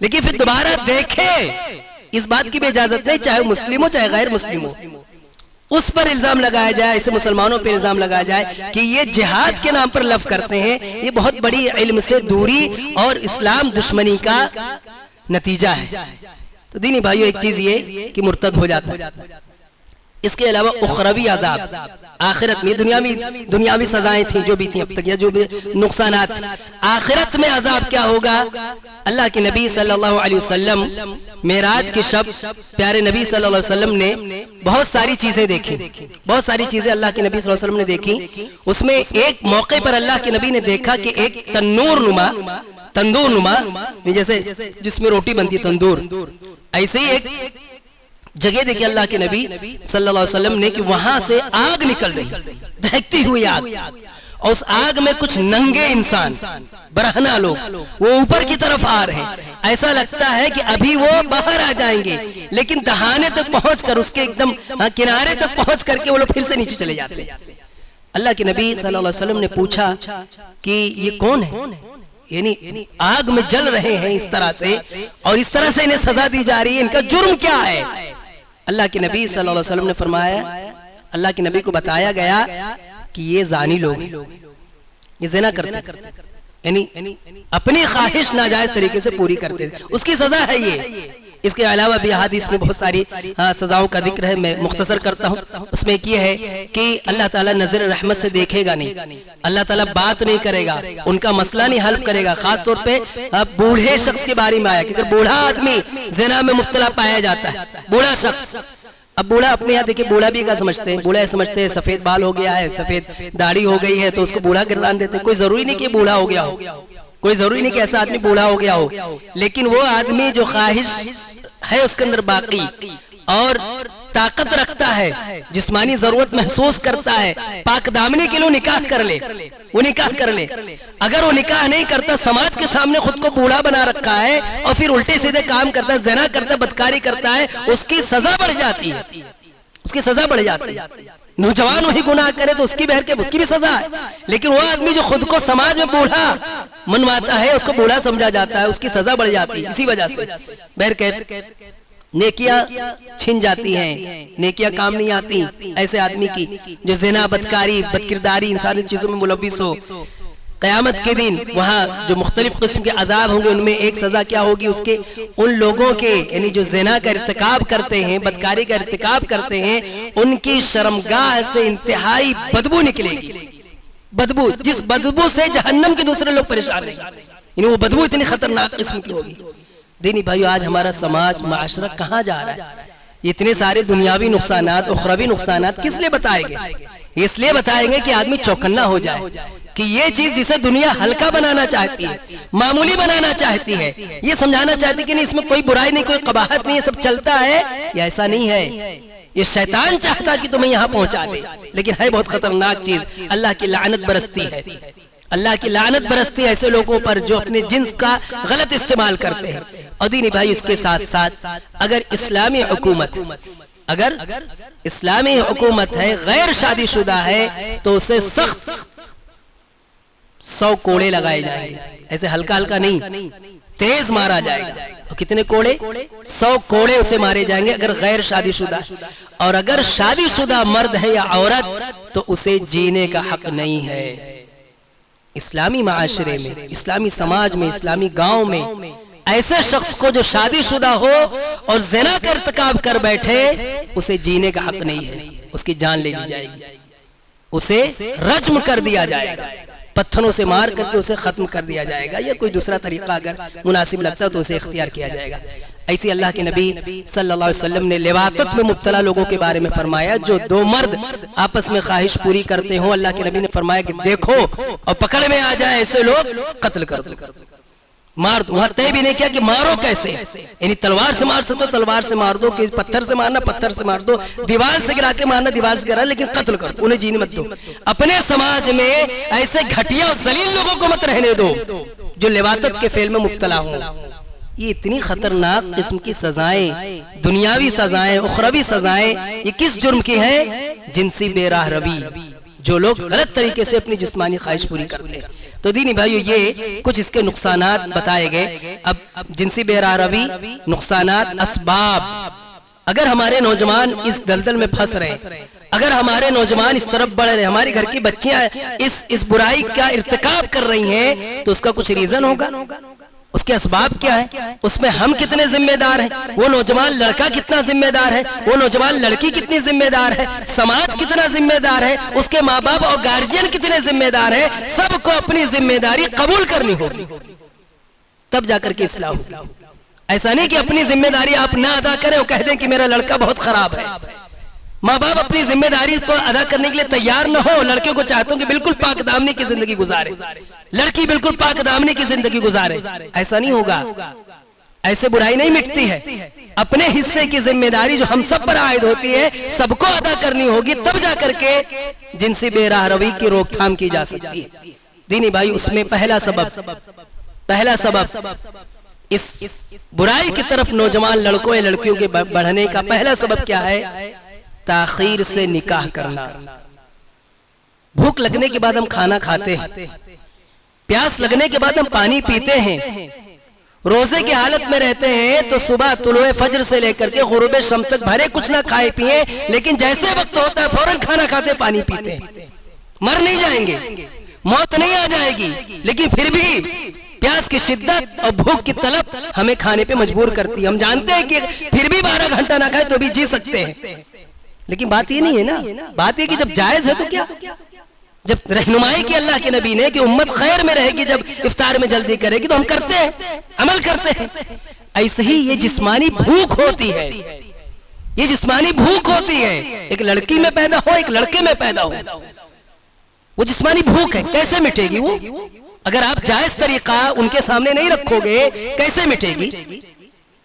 लेकिन फिर दोबारा देखे, इस बात की भी इजाजत नहीं, चाहे मुस्लिम हो चाहे गैर मुस्लिम हो। उस पर इल्जाम लगाया जाए, ऐसे मुसलमानों पर इल्जाम लगाया जाए कि ये जिहाद के नाम पर लव करते हैं, ये बहुत बड़ी इल्म से दूरी और इस्लाम दुश्मनी का नतीजा है। तो दीनी भाइयों, एक चीज ये कि मुर्तद हो जाता है। इसके अलावा उखरवी आदाब, आखिरत में दुनियावी सजाएं थी जो भी थी अब तक, या जो भी नुकसानात, आखिरत में अजाब क्या होगा। अल्लाह के नबी सल्लल्लाहु अलैहि वसल्लम मेराज के शब प्यारे नबी सल्लल्लाहु अलैहि वसल्लम ने बहुत सारी चीजें देखी, बहुत सारी चीजें अल्लाह के नबी सल्लल्लाहु अलैहि वसल्लम ने देखी। उसमें एक मौके पर अल्लाह के नबी ने देखा कि एक तंदूर नुमा, जैसे जिसमें रोटी बनती है तंदूर, ऐसे ही एक जगह देखी अल्लाह के नबी सल्लल्लाहु अलैहि वसल्लम ने कि वहां से आग निकल रही, दहकती हुई आग, और उस आग में कुछ नंगे इंसान, बरहना लोग, वो ऊपर की तरफ आ रहे हैं। ऐसा लगता है कि अभी वो बाहर आ जाएंगे, लेकिन दहाने तक पहुंचकर, उसके एकदम किनारे तक पहुंच करके वो लोग फिर से नीचे चले जाते हैं। अल्लाह के नबी सल्लल्लाहु अलैहि वसल्लम ने पूछा कि ये कौन है, यानी आग में जल रहे हैं इस तरह से और इस तरह से इन्हें सजा दी जा रही है, इनका जुर्म क्या है? अल्लाह के नबी सल्लल्लाहु अलैहि वसल्लम ने फरमाया, अल्लाह के नबी को बताया गया कि ये जानी लोग, ये ज़िना करते, यानी अपनी ख्वाहिश नाजायज तरीके से पूरी करते, उसकी सजा है ये। इसके अलावा भी हदीस में बहुत सारी सजाओं का जिक्र है, मैं मुख्तसर करता हूँ। उसमें एक ये है कि अल्लाह ताला नजर रहमत से देखेगा नहीं, अल्लाह ताला बात नहीं करेगा, उनका मसला नहीं हल करेगा। खास तौर पे बूढ़े शख्स के बारे में आया कि अगर बूढ़ा आदमी ज़िना में मुब्तला पाया जाता है, बूढ़ा शख्स, अब बूढ़ा अपने यहाँ देखिए, बूढ़ा भी क्या समझते हैं, बूढ़ा समझते हैं सफेद बाल हो गया है, सफेद दाढ़ी हो गई है तो उसको बूढ़ा गिरदान देते हैं। कोई जरूरी नहीं कि बूढ़ा हो गया हो, कोई जरूरी नहीं कि ऐसा आदमी बूढ़ा हो गया हो, लेकिन वो आदमी जो ख्वाहिश है उसके अंदर बाकी और ताकत रखता है, जिस्मानी जरूरत महसूस करता है, पाक दामनी के लिए निकाह कर ले, वो निकाह कर ले। अगर वो निकाह नहीं करता, समाज के सामने खुद को बूढ़ा बना रखा है और फिर उल्टे सीधे काम करता है, ज़िना करता है, बदकारी करता है, उसकी सजा बढ़ जाती है, उसकी सजा बढ़ जाती है। नौजवान वही गुनाह करे तो उसकी बहर के उसकी भी सजा है, लेकिन वो आदमी जो खुद को समाज में बूढ़ा मनवाता है उसको बूढ़ा समझा जाता है, उसकी सजा बढ़ जाती है। इसी वजह से बहर के नेकियां छिन जाती हैं, नेकियां काम नहीं आती ऐसे आदमी की जो ज़िना, बदकारी, बदकिरदारी, इन सारी चीजों में मुलव्विस हो। क़यामत के दिन वहाँ जो मुख्तलिफ किस्म के अदाब होंगे, उनमें एक सजा क्या होगी, उसके उन लोगों के यानी जो ज़िना का इर्तिकाब करते हैं, बदकारी का इर्तिकाब करते हैं, उनकी शर्मगाह से इंतहाई बदबू निकलेगी। बदबू, जिस बदबू से जहन्नम के दूसरे लोग परेशान रहेंगे, यानी वो बदबू इतनी खतरनाक किस्म की होगी। दीनी भाइयों, आज हमारा समाज माशरा कहाँ जा रहा है? इतने सारे दुनियावी नुकसानात, उखरवी नुकसानात किस लिए बताएंगे? इसलिए बताएंगे कि आदमी चौकन्ना हो जाए कि ये चीज जिसे दुनिया हल्का बनाना चाहती है, मामूली बनाना चाहती है, ये समझाना चाहती है कि नहीं इसमें कोई बुराई नहीं, कोई कबाहत नहीं, ये सब चलता है, ये ऐसा नहीं है। ये शैतान चाहता कि तुम्हें यहाँ पहुंचा दे, लेकिन है बहुत खतरनाक चीज। अल्लाह की लानत बरसती है, अल्लाह की लानत बरसती है ऐसे लोगों पर जो अपने जिन्स का गलत इस्तेमाल करते हैं। और दीनी भाई, इसके साथ साथ अगर इस्लामी हुकूमत, अगर इस्लामी हुकूमत है, गैर शादीशुदा है, तो उसे सख्त 100 कोड़े लगाए जाएंगे, ऐसे हल्का हल्का नहीं, तेज मारा जाएगा। और कितने कोड़े? 100 कोड़े उसे मारे जाएंगे अगर गैर शादीशुदा। और अगर शादीशुदा मर्द है या औरत तो उसे जीने का हक नहीं है। इस्लामी माशरे में, इस्लामी समाज में, इस्लामी गांव में ऐसे शख्स को जो शादीशुदा हो और ज़िना का इर्तिकाब कर बैठे, उसे जीने का हक नहीं है, उसकी जान ले ली जाएगी, उसे रज्म कर दिया जाएगा, पत्थरों से मार करके उसे खत्म कर दिया जाएगा, या कोई दूसरा तरीका अगर मुनासिब लगता है तो उसे इख्तियार किया जाएगा। ऐसी अल्लाह के नबी सल्लल्लाहु अलैहि वसल्लम ने लिवातत में मुब्तला लोगों के बारे में फरमाया, जो 2 मर्द आपस में ख्वाहिश पूरी करते हो, अल्लाह के नबी ने फरमाया कि देखो और पकड़ में आ जाए ऐसे लोग, कत्ल कर दो, मार दो। वहां तय भी नहीं किया कि मारो कैसे, यानी तलवार से मार सकते हो तलवार से मार दो, कि पत्थर से मारना पत्थर से मार दो, दीवार से गिरा के मारना दीवार से गिरा, लेकिन कत्ल कर दो, उन्हें जीने मत दो। अपने समाज में ऐसे घटिया और जलील लोगों को मत रहने दो जो लिवातत के फेल में मुब्तला हो। ये इतनी खतरनाक किस्म की सजाएं, दुनियावी सजाएं, उखरवी सजाएं, ये किस जुर्म की है? जिनसी बेराह रवी, जो लोग गलत तरीके से अपनी जिस्मानी ख्वाहिश पूरी करते हैं। तो दीनी भाइयों, ये कुछ इसके नुकसानात बताए गए। अब जिनसी बेराह रवी, नुकसानात, असबाब। अगर हमारे नौजवान इस दलदल में फंस रहे हैं, अगर हमारे नौजवान इस तरफ बढ़ रहे हैं, हमारी घर की बच्चियां इस बुराई का इर्तिकाब कर रही हैं, तो उसका कुछ रीजन होगा, उसके असबाब क्या है, उसमें हम कितने जिम्मेदार हैं, वो नौजवान लड़का कितना जिम्मेदार है, वो नौजवान लड़की कितनी जिम्मेदार है, समाज कितना जिम्मेदार है, उसके माँ बाप और गार्जियन कितने जिम्मेदार है। सबको अपनी जिम्मेदारी कबूल करनी होगी, तब जाकर के इस्लाह होगी। ऐसा नहीं कि अपनी जिम्मेदारी आप ना अदा करें और कह दें कि मेरा लड़का बहुत खराब है। माँ बाप अपनी जिम्मेदारी को अदा करने के लिए तैयार न हो, लड़के को चाहते हो कि बिल्कुल पाक दामनी की जिंदगी गुजारे, लड़की बिल्कुल पाक दामनी की जिंदगी गुजारे, ऐसा नहीं होगा, ऐसे बुराई नहीं मिटती है। अपने हिस्से की जिम्मेदारी जो हम सब पर आयद होती है, सबको अदा करनी होगी, तब जाकर के जिनसी बेराह रवी की रोकथाम की जा सकती है। दीनी भाई, उसमें पहला सबब इस बुराई की तरफ नौजवान लड़कों या लड़कियों के बढ़ने का पहला सबब क्या है? ताखीर से निकाह करना, भूख लगने के बाद हम खाना खाते हैं, प्यास लगने के बाद हम पानी पीते हैं, रोजे की हालत में रहते हैं तो सुबह तुलुए फज्र से लेकर के गुरूब शम तक भले कुछ ना खाए पिए, लेकिन जैसे वक्त होता है फौरन खाना खाते पानी पीते हैं। मर नहीं जाएंगे, मौत नहीं आ जाएगी, लेकिन फिर भी प्यास की शिद्दत और भूख की तलब हमें खाने पे मजबूर करती है। हम जानते हैं कि फिर भी 12 घंटा ना खाए तो भी जी सकते हैं, लेकिन बात ये नहीं है ना। बात ये कि जब जायज है तो क्या, जब रहनुमाई की अल्लाह के नबी ने कि उम्मत खैर में रहेगी, जब इफ्तार में जल्दी करेगी तो हम करते हैं, अमल करते हैं। ऐसे ही ये जिस्मानी भूख होती है, ये जिस्मानी भूख होती है। एक लड़की में पैदा हो, एक लड़के में पैदा हो, वो जिस्मानी भूख है, कैसे मिटेगी वो? अगर आप जायज तरीका उनके सामने नहीं रखोगे कैसे मिटेगी?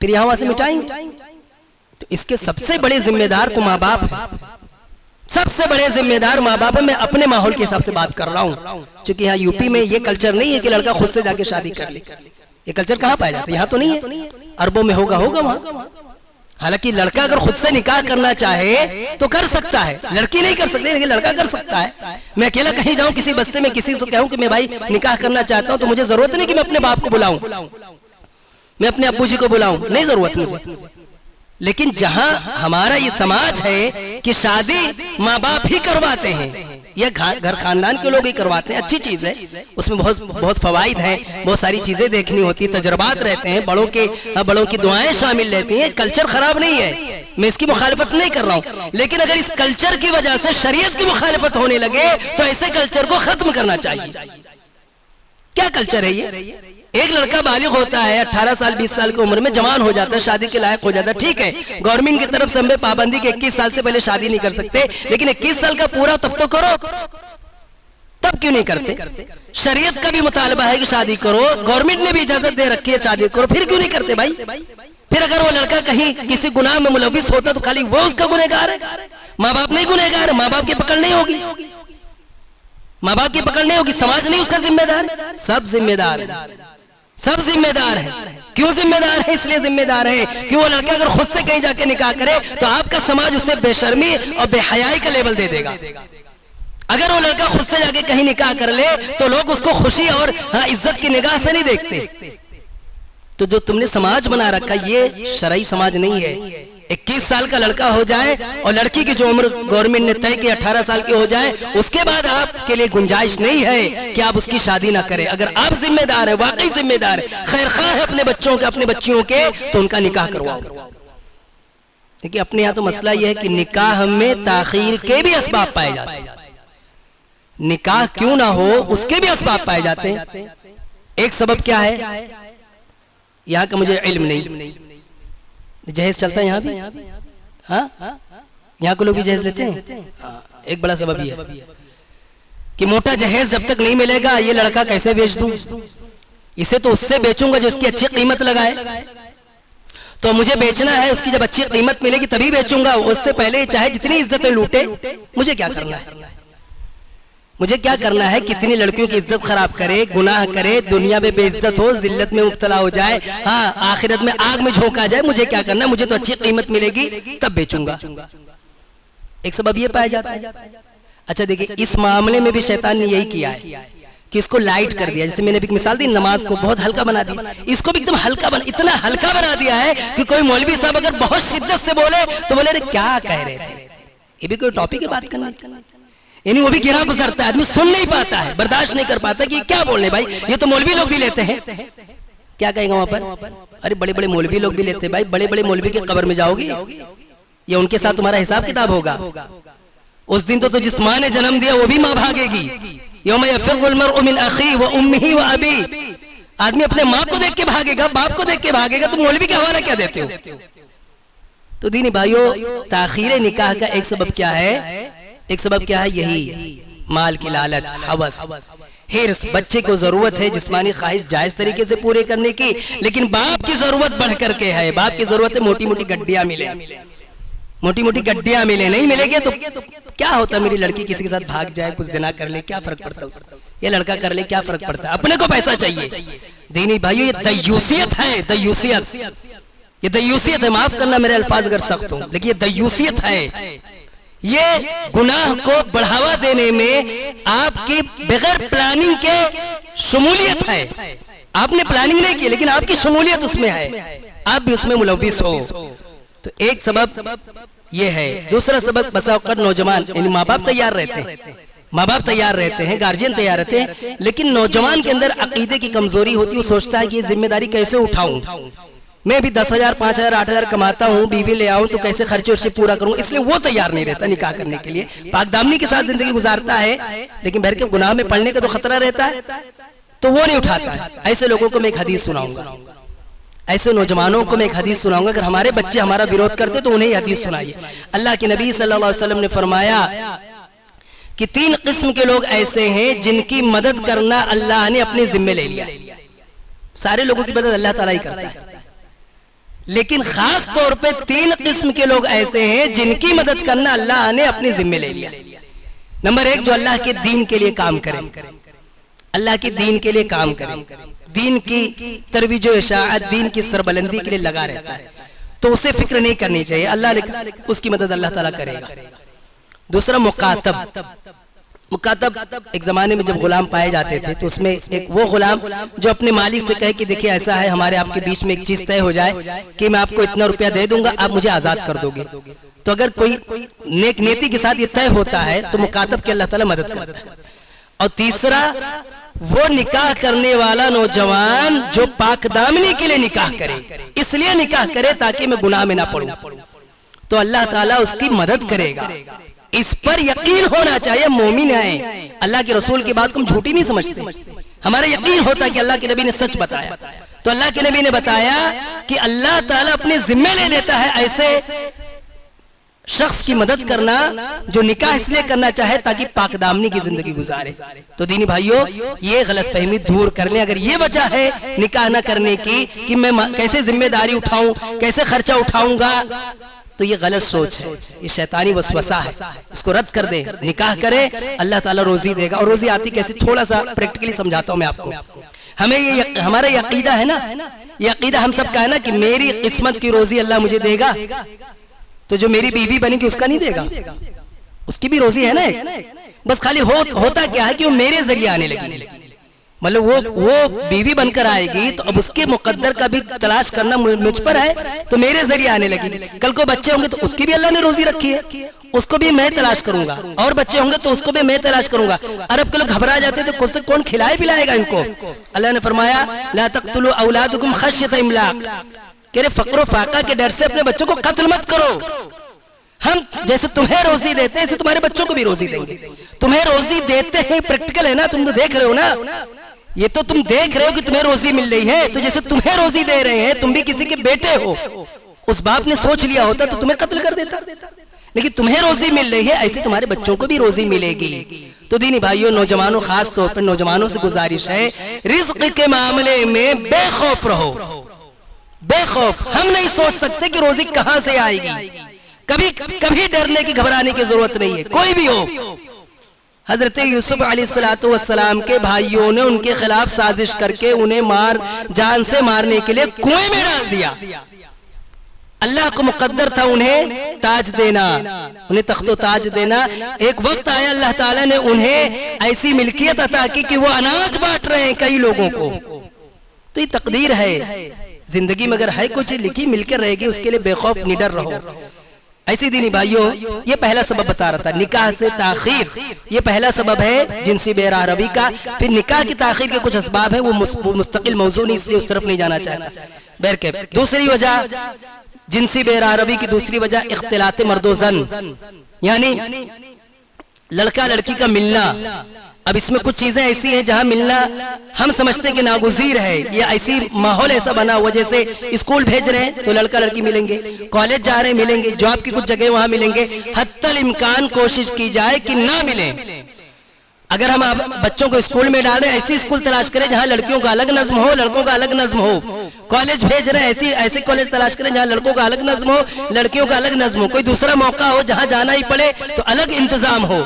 फिर यहां वहां से मिटाएंगे। तो इसके सबसे बड़े जिम्मेदार तो माँ बाप है, सबसे बड़े जिम्मेदार माँ बाप है। मैं अपने माहौल के हिसाब से बात कर रहा हूँ, क्योंकि यहाँ यूपी में ये कल्चर नहीं है कि लड़का खुद से जाके शादी कर ले। ये कल्चर कहाँ पाया जाता है? यहाँ तो नहीं है, अरबों में होगा वहाँ। हालांकि लड़का अगर खुद से निकाह करना चाहे तो कर सकता है, लड़की नहीं कर सकती, लेकिन लड़का कर सकता है। मैं अकेला कहीं जाऊं किसी बस्ते में, किसी को कहूं कि मैं भाई निकाह करना चाहता हूं, तो मुझे जरूरत नहीं कि मैं अपने बाप को बुलाऊं, मैं अपने अब्बू जी को बुलाऊं, नहीं जरूरत मुझे। लेकिन जहां हमारा ये समाज है कि शादी माँ बाप ही करवाते हैं, यह घर खानदान के लोग ही करवाते हैं, अच्छी चीज है, उसमें बहुत फवाइद है, बहुत सारी चीजें देखनी होती है, तजर्बात रहते हैं, बड़ों की दुआएं शामिल रहती हैं। कल्चर खराब नहीं है, मैं इसकी मुखालिफत नहीं कर रहा हूँ, लेकिन अगर इस कल्चर की वजह से शरीयत की मुखालिफत होने लगे तो ऐसे कल्चर को खत्म करना चाहिए। क्या कल्चर है ये? एक लड़का बालिग होता है, 18 साल 20 साल की उम्र में जवान हो जाता है, शादी के लायक हो जाता है, ठीक है, गवर्नमेंट की तरफ से हमें पाबंदी कि 21 साल से पहले शादी नहीं कर सकते, लेकिन 21 साल का पूरा तब तो करो, तब क्यों नहीं करते? शरीयत का भी मुतालबा है कि शादी करो, गवर्नमेंट ने भी इजाजत दे रखी है शादी करो, फिर क्यों नहीं करते भाई? फिर अगर वो लड़का कहीं किसी गुनाह में मुलविस होता तो खाली वो उसका गुनहगार है, माँ बाप नहीं गुनहगार, माँ बाप की पकड़ नहीं होगी, माँ बाप की पकड़ नहीं होगी, समाज नहीं उसका जिम्मेदार, सब जिम्मेदार है, सब जिम्मेदार है। क्यों जिम्मेदार है? इसलिए जिम्मेदार है कि वो लड़का अगर खुद से कहीं जाके निकाह करे तो आपका समाज उसे बेशर्मी और बेहयाई का लेवल दे देगा। अगर वो लड़का खुद से जाके कहीं निकाह कर ले तो लोग उसको खुशी और इज्जत की निगाह से नहीं देखते। तो जो तुमने समाज बना रखा ये शरई समाज नहीं है। 21 साल का लड़का हो जाए और लड़की की जो उम्र गवर्नमेंट ने तय की 18 साल की हो जाए, उसके बाद आपके लिए गुंजाइश नहीं है कि आप उसकी शादी ना करें। अगर आप जिम्मेदार है, वाकई जिम्मेदार है, खैरख्वाह है अपने बच्चों के, अपने बच्चियों के, तो उनका निकाह करवाओ। देखिए अपने यहाँ तो मसला यह है कि निकाह में ताखीर के भी असबाब पाए जाते हैं, निकाह क्यों ना हो उसके भी असबाब पाए जाते हैं। एक सबब क्या है, यहाँ का मुझे इल्म नहीं, जहेज चलता है यहाँ भी, हाँ यहाँ के लोग भी जहेज लेते हैं। एक बड़ा सबब ये है कि मोटा जहेज जब तक नहीं मिलेगा ये लड़का कैसे बेच दूं, इसे तो उससे बेचूंगा जो उसकी अच्छी कीमत लगाए, तो मुझे बेचना है, उसकी जब अच्छी कीमत मिलेगी तभी बेचूंगा, उससे पहले चाहे जितनी इज्जत लूटे, मुझे क्या करना है, मुझे क्या करना है? कितनी लड़कियों की इज्जत खराब करे, गुनाह करे, दुनिया में बेइज्जत हो, जिल्लत में मुब्तला हो जाए, हाँ आखिरत में आग में झोंका जाए, मुझे क्या करना है? मुझे तो अच्छी कीमत मिलेगी तब बेचूंगा। एक सबब ये पाया जाता है। अच्छा देखिए इस मामले में भी शैतान ने यही किया है कि इसको लाइट कर दिया। जैसे मैंने भी मिसाल दी, नमाज को बहुत हल्का बना दिया, इसको भी एकदम हल्का इतना हल्का बना दिया है कि कोई मौलवी साहब अगर बहुत शिद्दत से बोले तो बोले अरे क्या कह रहे थे, ये भी कोई टॉपिक है बात करने, यानी वो भी गिरा गुजरता है, आदमी सुन नहीं पाता है, बर्दाश्त नहीं कर पाता कि क्या बोलने भाई, ये तो मौलवी लोग भी लेते हैं। क्या कहेंगे वहां पर? अरे बड़े बड़े मौलवी लोग भी लेते हैं भाई, बड़े बड़े मौलवी के कब्र में जाओगी, ये उनके साथ तुम्हारा हिसाब किताब होगा। उस दिन तो जिस माँ ने जन्म दिया वो भी माँ भागेगी। यौम यफ़िर्रुल मर्उ मिन अख़ीहि व उम्मिही व अबीही, आदमी अपने माँ को देख के भागेगा, बाप को देख के भागेगा, तो मौलवी का हवाला क्या देते हो? तो दीनी भाइयों, ताख़ीर निकाह का एक सबब क्या है? एक सबब क्या है? यही माल की लालच, हवस, हिर्स। बच्चे को जरूरत है जिस्मानी ख्वाहिश जायज तरीके से पूरे करने की, लेकिन बाप की जरूरत बढ़ करके है। बाप की जरूरत है मोटी मोटी गड्डियां मिले, मोटी मोटी गड्डियां मिले, नहीं मिलेगी तो क्या होता? मेरी लड़की किसी के साथ भाग जाए, कुछ ज़िना कर ले, क्या फर्क पड़ता है उससे? ये लड़का कर ले, क्या फर्क पड़ता है? अपने को पैसा चाहिए। दीनी भाइयों, ये दयूसियत है, दयूसियत, ये दयूसियत है। माफ करना मेरे अल्फाज अगर सख्त हो, लेकिन ये दयूसियत है, ये गुनाह को बढ़ावा देने में आपकी बगैर प्लानिंग के शमूलियत है। आपने प्लानिंग नहीं की लेकिन आपकी शमूलियत उसमें है, आप भी उसमें मुलव्विस हो। तो एक सबब ये है। दूसरा सबब बसा औक़ात नौजवान यानी माँ बाप तैयार रहते हैं, माँ बाप तैयार रहते हैं, गार्जियन तैयार रहते हैं, लेकिन नौजवान के अंदर अकीदे की कमजोरी होती है। वो सोचता है कि ये जिम्मेदारी कैसे उठाऊं, मैं भी 10,000 5,000 8,000 कमाता हूँ, बीवी ले आऊं तो कैसे खर्चे उससे पूरा करूं, इसलिए वो तैयार नहीं रहता निकाह करने के लिए। पाकदामनी के साथ जिंदगी गुजारता है लेकिन भर के गुनाह में पड़ने का तो खतरा रहता है, तो वो नहीं उठाता है। ऐसे लोगों को मैं एक हदीस सुनाऊंगा, ऐसे नौजवानों को मैं एक हदीस सुनाऊंगा। अगर हमारे बच्चे हमारा विरोध करते तो उन्हें हदीस सुनाइए। अल्लाह के नबी सल्लल्लाहु अलैहि वसल्लम ने फरमाया कि 3 किस्म के लोग ऐसे हैं जिनकी मदद करना अल्लाह ने अपने जिम्मे ले लिया। सारे लोगों की मदद अल्लाह ताला ही करता है, लेकिन खास तौर पे 3 किस्म के लोग ऐसे हैं जिनकी मदद करना अल्लाह ने अपने जिम्मे ले लिया। नंबर 1, जो अल्लाह के दीन के लिए काम करे, अल्लाह के दीन के लिए काम करे, दीन की तरवीज इशाअत, दीन की सरबलंदी के लिए लगा रहता है, तो उसे फिक्र नहीं करनी चाहिए, अल्लाह उसकी मदद अल्लाह ताला करेगा। दूसरा मुकातब, मुकातब एक जमाने में जब गुलाम पाए जाते थे तो उसमें एक वो गुलाम जो अपने मालिक से कहे कि देखिए ऐसा है, हमारे आपके बीच में एक चीज तय हो जाए कि मैं आपको इतना रुपया दे दूंगा, आप मुझे आजाद कर दोगे। तो अगर कोई नेक नीति के साथ ये तय होता है तो मुकातब की अल्लाह ताला मदद करता है। और तीसरा, वो निकाह करने वाला नौजवान जो पाकदामनी के लिए निकाह करे, इसलिए निकाह करे ताकि मैं गुनाह में ना पड़ूं, तो अल्लाह ताला उसकी मदद करेगा। इस पर यकीन होना चाहिए। मोमिन है, अल्लाह के रसूल की बात को हम झूठी नहीं समझते, हमारा यकीन होता है कि अल्लाह के नबी ने सच बताया। तो अल्लाह के नबी ने बताया कि अल्लाह ताला अपने जिम्मे ले लेता है ऐसे शख्स की मदद करना जो निकाह इसलिए करना चाहे ताकि पाकदामनी की जिंदगी गुजारे। तो दीनी भाइयों, ये गलतफहमी दूर कर लें। अगर ये वजह है निकाह न करने की कि मैं कैसे जिम्मेदारी उठाऊं, कैसे खर्चा उठाऊंगा, तो ये गलत सोच है, ये शैतानी वसवसा है, इसको रद्द कर दे। निकाह करे, अल्लाह ताला रोजी देगा। और रोजी आती कैसे, थोड़ा सा प्रैक्टिकली समझाता हूं मैं आपको। हमें ये हमारा ये अकीदा है ना, ये अकीदा हम सबका है ना कि मेरी किस्मत की रोजी अल्लाह मुझे देगा, तो जो मेरी बीवी बनेगी उसका नहीं देगा, उसकी भी रोजी है ना एक। बस खाली होता क्या है कि वो मेरे जरिए आने लगी, मतलब वो बीवी बनकर आएगी तो अब उसके मुकद्दर का भी तलाश करना मुझ पर है, तो मेरे जरिए आने लगी। कल को बच्चे होंगे तो उसकी भी अल्लाह ने रोजी रखी है, उसको भी मैं तलाश करूंगा, और बच्चे होंगे तो उसको भी मैं तलाश करूंगा। अरब के लोग घबरा जाते तो कौन खिलाए पिलाएगा इनको। अल्लाह ने फरमाया ला तक़तुलू औलादकुम खश्यत इमलाक, कह रहे फक्र फाका के डर से अपने बच्चों को कत्ल मत करो। हम जैसे तुम्हें रोजी देते हैं ऐसे तुम्हारे बच्चों को भी रोजी देंगे। तुम्हें रोजी देते हैं, प्रैक्टिकल है ना, तुम तो देख रहे हो ना, ये तो तुम देख रहे हो कि तुम्हें रोजी मिल रही है। तो जैसे तुम्हें रोजी दे रहे हैं, तुम भी किसी के बेटे हो, उस बाप ने सोच लिया होता तो तुम्हें कत्ल कर देता, लेकिन तुम्हें रोजी मिल रही है, ऐसे तुम्हारे बच्चों को भी रोजी मिलेगी। तो दीनी भाइयों, नौजवानों, खास तौर पर नौजवानों से गुजारिश है, रिज्क के मामले में बेखौफ रहो, बेखौफ। हम नहीं सोच सकते कि रोजी कहां से आएगी, कभी डरने की, घबराने की जरूरत नहीं है, कोई भी हो। हजरत यूसुफ अलैहिस्सलातु वस्सलाम के भाइयों ने उनके खिलाफ साजिश करके उन्हें जान से मारने के लिए कुएं में डाल दिया। अल्लाह को मुकद्दर था उन्हें ताज देना, उन्हें तख्तो ताज देना। एक वक्त आया अल्लाह ताला ने उन्हें ऐसी मिल्कियत अता की कि वो अनाज बांट रहे हैं कई लोगों को। तो ये तकदीर है, जिंदगी में अगर है कुछ लिखी मिलकर रहेगी, उसके लिए बेखौफ निडर रहो। ऐसी दीनी भाइयों, ये पहला सबब बता रहा था, निकाह से ताखीर, ये पहला सबब है जिनसी बेरारवी का। फिर निकाह की ताखीर के कुछ असबाब है, वो मुस्तकिल मौजू नहीं, इसलिए उस तरफ नहीं जाना चाहता। बहरकैफ दूसरी वजह जिनसी बेरारवी की दूसरी वजह इख्तिलात मर्दोजन, यानी लड़का लड़की का मिलना। अब इसमें कुछ चीजें ऐसी हैं जहां मिलना हम समझते हैं कि नागुज़ीर है, ये ऐसी माहौल ऐसा बना हुआ, जैसे स्कूल भेज रहे हैं तो लड़का लड़की मिलेंगे, कॉलेज जा रहे हैं मिलेंगे, जॉब की कुछ जगह वहां मिलेंगे। हत्तल इम्कान कोशिश की जाए कि ना मिले। अगर हम बच्चों को स्कूल में डाल रहे हैं, ऐसी स्कूल तलाश करें जहां लड़कियों का अलग नज्म हो, लड़कों का अलग नज्म हो। कॉलेज भेज रहे हैं, ऐसे कॉलेज तलाश करें जहां लड़कों का अलग नज्म हो, लड़कियों का अलग नज्म हो। कोई दूसरा मौका हो जहां जाना ही पड़े तो अलग इंतजाम हो,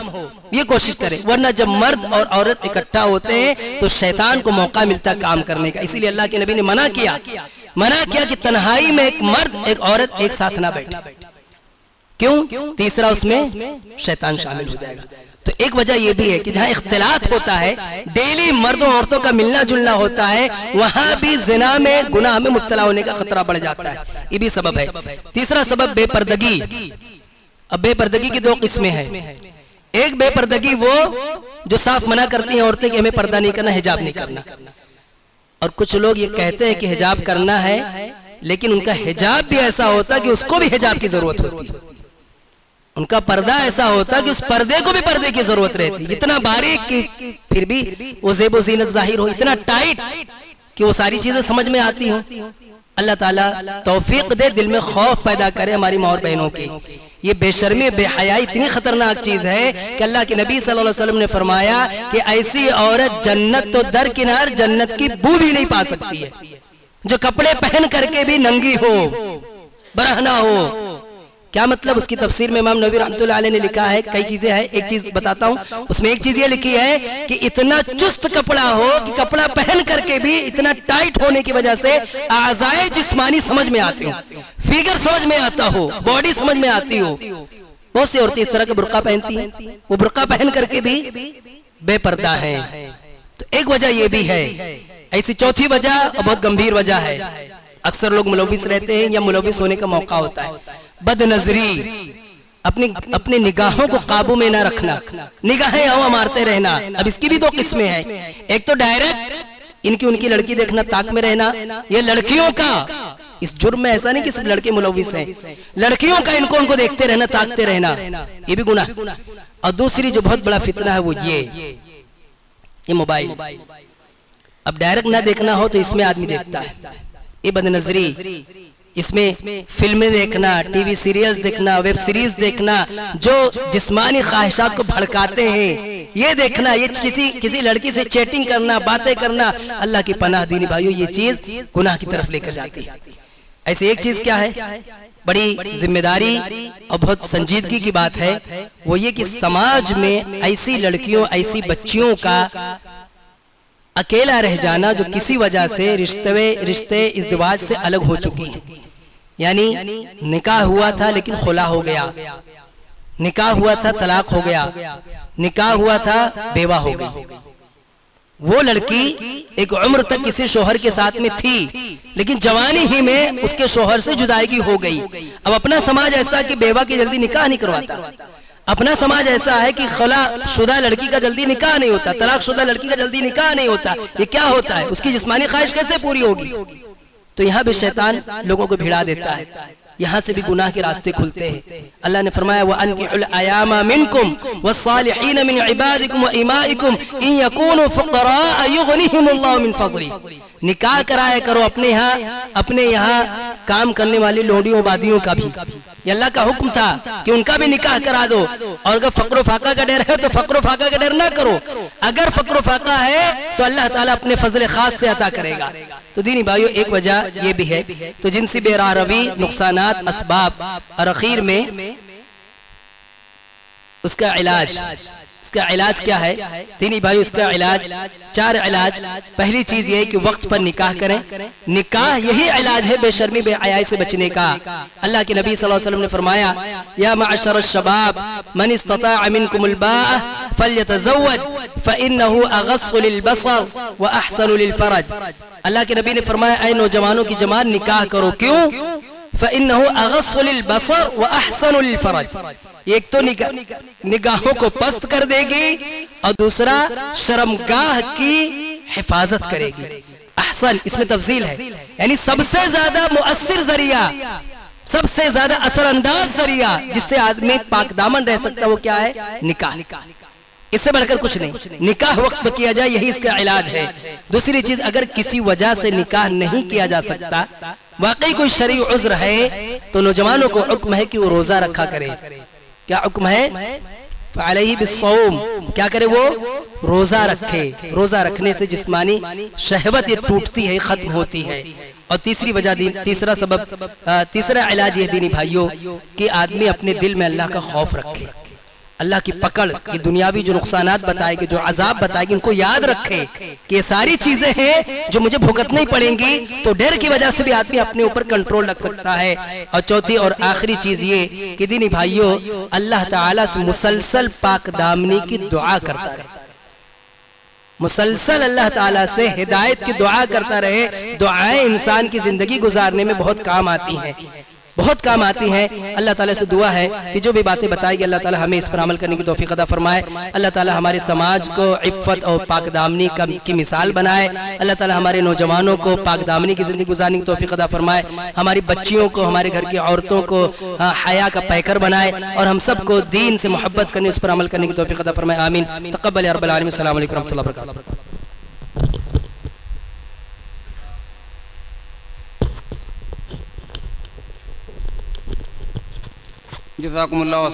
ये कोशिश करें। वरना जब मर्द और औरत इकट्ठा होते हैं तो शैतान को मौका मिलता है काम करने का। इसीलिए अल्लाह के नबी ने मना किया कि तन्हाई में एक मर्द एक औरत एक साथ ना बैठे। क्यों? तीसरा उसमें शैतान शामिल हो जाएगा। तो एक वजह यह भी है कि जहां इख्तिलात होता है, डेली मर्दों औरतों का मिलना जुलना होता है, वहां भी जिना में गुनाह में मुब्तला होने का खतरा बढ़ जाता है। ये भी सबब है। तीसरा सबब बेपर्दगी। अब बेपर्दगी की दो किस्में हैं। एक बेपर्दगी वो जो साफ मना करती हैं औरतें कि हमें पर्दा नहीं करना, हिजाब नहीं करना, और कुछ लोग ये कहते हैं कि हिजाब करना है, लेकिन उनका हिजाब भी ऐसा होता है कि उसको भी हिजाब की जरूरत होती है। उनका पर्दा ऐसा होता कि उस पर्दे को भी पर्दे की जरूरत रहती है, इतना बारीक कि फिर भी वो ज़ेब ज़ीनत जाहिर हो, इतना टाइट कि वो सारी चीजें समझ में आती हो। अल्लाह ताला तौफीक दे, दिल में खौफ पैदा करे हमारी माँ और बहनों की। ये बेशर्मी बेहयाई इतनी खतरनाक चीज है कि अल्लाह के नबी सल्लल्लाहु अलैहि वसल्लम ने फरमाया कि ऐसी औरत जन्नत तो दरकिनार, जन्नत की बू भी नहीं पा सकती है, जो कपड़े पहन करके भी नंगी हो, बरहना हो। क्या मतलब? उसकी तफसीर में इमाम नबवी रहमतुल्लाह अलैह ने लिखा है, कई चीजें हैं, एक चीज बताता हूँ। उसमें एक चीज ये लिखी है कि इतना चुस्त कपड़ा हो कि कपड़ा पहन करके भी इतना टाइट होने की वजह से आज़ाए जिस्मानी समझ में आती हो, फिगर समझ में आता हो, बॉडी समझ में आती हो। बहुत सी औरतें इस तरह का बुर्का पहनती हैं, वो बुर्का पहन करके भी बेपर्दा है। तो एक वजह यह भी है। ऐसी चौथी वजह और बहुत गंभीर वजह है, अक्सर लोग मुलविस रहते हैं या मुलविस होने का मौका होता है, बदनजरी। अपने निगाहों को काबू में ना रखना, निगाहें हवा मारते रहना। अब इसकी भी दो किस्में हैं। एक तो डायरेक्ट इनकी उनकी लड़की देखना, ताक में रहना। ये लड़कियों का इस जुर्म में ऐसा नहीं कि सिर्फ लड़के मुलविस हैं, लड़कियों का इनको उनको देखते रहना, ताकते रहना, ये भी गुनाह। और दूसरी जो बहुत बड़ा फितना है वो ये मोबाइल। अब डायरेक्ट ना देखना हो तो इसमें आदमी देखता है, ये बदनजरी। इसमें फिल्में देखना, टीवी सीरियल्स देखना, वेब सीरीज देखना जो जिस्मानी ख्वाहिशात को भड़काते हैं, ये देखना, ये किसी लड़की से चैटिंग करना, बातें करना, अल्लाह की पनाह दीनी भाइयों, ये चीज गुनाह की तरफ लेकर जाती है। ऐसे एक चीज क्या है, बड़ी जिम्मेदारी और बहुत संजीदगी की बात है, वो ये कि समाज में ऐसी लड़कियों, ऐसी बच्चियों का अकेला रह जाना जो किसी वजह से रिश्ते इज़्दिवाज से अलग हो चुकी हैं। यानी निकाह हुआ था लेकिन खुला हो गया, निकाह हुआ था तलाक हो गया, निकाह हुआ था बेवा हो गई। वो लड़की एक उम्र तक किसी शोहर के साथ में थी, लेकिन जवानी ही में उसके शोहर से जुदाई हो गई। अब अपना समाज ऐसा कि बेवा की जल्दी निकाह नहीं करवाता, अपना समाज ऐसा है कि खला शुदा लड़की का जल्दी निकाह नहीं होता, तलाक शुदा लड़की का जल्दी निकाह नहीं होता। ये क्या होता है? उसकी जिस्मानी ख्वाहिश कैसे पूरी होगी? तो यहाँ भी शैतान लोगों को भिड़ा देता है, यहाँ से भी गुनाह के रास्ते खुलते हैं। अल्लाह ने फरमाया व अनकिहुल अयामा मिनकुम वस्सालिहीन मिन इबादिकुम व इमाइकुम इन यकूनु फुक़रा युग़निहिमुल्लाहु मिन फ़ज़ली। निकाह कराया करो अपने यहाँ काम करने वाली लोडियों वादियों का भी। ये अल्लाह का हुक्म था कि उनका भी निकाह करा दो। और अगर फक्र फाका का डर है तो फक्र फाका का डर ना करो, अगर फक्र फाका है तो अल्लाह ताला अपने फजल खास से अता करेगा। तो दीनी भाइयों एक वजह ये भी है। तो जिनसी बेरारवी, नुकसानात, असबाब और आखिर में उसका इलाज क्या है? दीनी भाइयों इसका इलाज 4 इलाज। पहली चीज ये है कि वक्त पर निकाह करें। निकाह यही इलाज है बेशर्मी बेहयाई से बचने का। अल्लाह के नबी सल्लल्लाहु अलैहि वसल्लम ने फरमाया या मअशर शबाब मन इस्तताअ मिनकुमुल बाअ फल्यतज़व्वज फ़इन्नहु अग़स्सु लिलबसर व अहसनु लिलफ़रज। अल्लाह के नबी ने फरमाया ऐ नौजवानों की जमात निकाह करो। क्यों? फ़इन्नहु अग़स्सु लिलबसर व अहसनु लिलफ़रज। एक तो निगाहों को पस्त कर देगी और दूसरा शर्मगाह की हिफाजत करेगी। अहसन इसमें तफसील है, यानी सबसे ज्यादा मुअस्सिर जरिया, सबसे ज्यादा असरअंदाज जरिया जिससे आदमी पाकदामन रह सकता है वो क्या है? निकाह। इससे बढ़कर कुछ नहीं। निकाह वक्त पर किया जाए, यही इसका इलाज है। दूसरी चीज, अगर किसी वजह से निकाह नहीं किया जा सकता, वाकई कोई शरई उज़्र है, तो नौजवानों को हुक्म है कि वो रोजा रखा करे। क्या हुक्म है? फ़अलैहि बिस्सौम। क्या करे वो? रोजा रखे। रोजा रखने से जिस्मानी शहवत ये टूटती है, खत्म होती है। और तीसरी वजह, तीसरा सबब, तीसरा इलाज ये दीनी भाइयों कि आदमी अपने दिल में अल्लाह का खौफ रखे। अल्लाह की पकड़, ये दुनियावी जो नुकसानात बताएगी, जो अजाब बताएगी, इनको याद रखे कि ये सारी चीजें हैं जो मुझे भुगतनी पड़ेंगी। तो डर की वजह से भी आदमी अपने ऊपर कंट्रोल रख सकता है। और चौथी और आखिरी चीज ये कि दीनी भाइयों, अल्लाह ताला से मुसलसल पाक दामनी की दुआ करता रहे, मुसलसल अल्लाह ताला से हिदायत की दुआ करता रहे। दुआएं इंसान की जिंदगी गुजारने में बहुत काम आती हैं, बहुत काम आती हैं। अल्लाह ताला से दुआ है कि जो भी बातें बताएगी अल्लाह ताला हमें इस पर अमल करने की तौफीक अता फरमाए। अल्लाह ताला हमारे समाज को इफ़्फ़त और पाकदामनी की मिसाल बनाए। अल्लाह ताला हमारे नौजवानों को पाकदामनी की ज़िंदगी गुजारने की तौफीक अता फरमाए। हमारी बच्चियों को, हमारे घर की औरतों को हया का पैकर बनाए और हम सबको दीन से मोहब्बत करने, उस पर अमल करने की तौफीक अता फरमाए। आमीन। तक़ब्बल या रब्बल आलमीन। अस्सलामु अलैकुम व रहमतुल्लाहि व बरकातुहू। जज़ाकुमुल्लाह।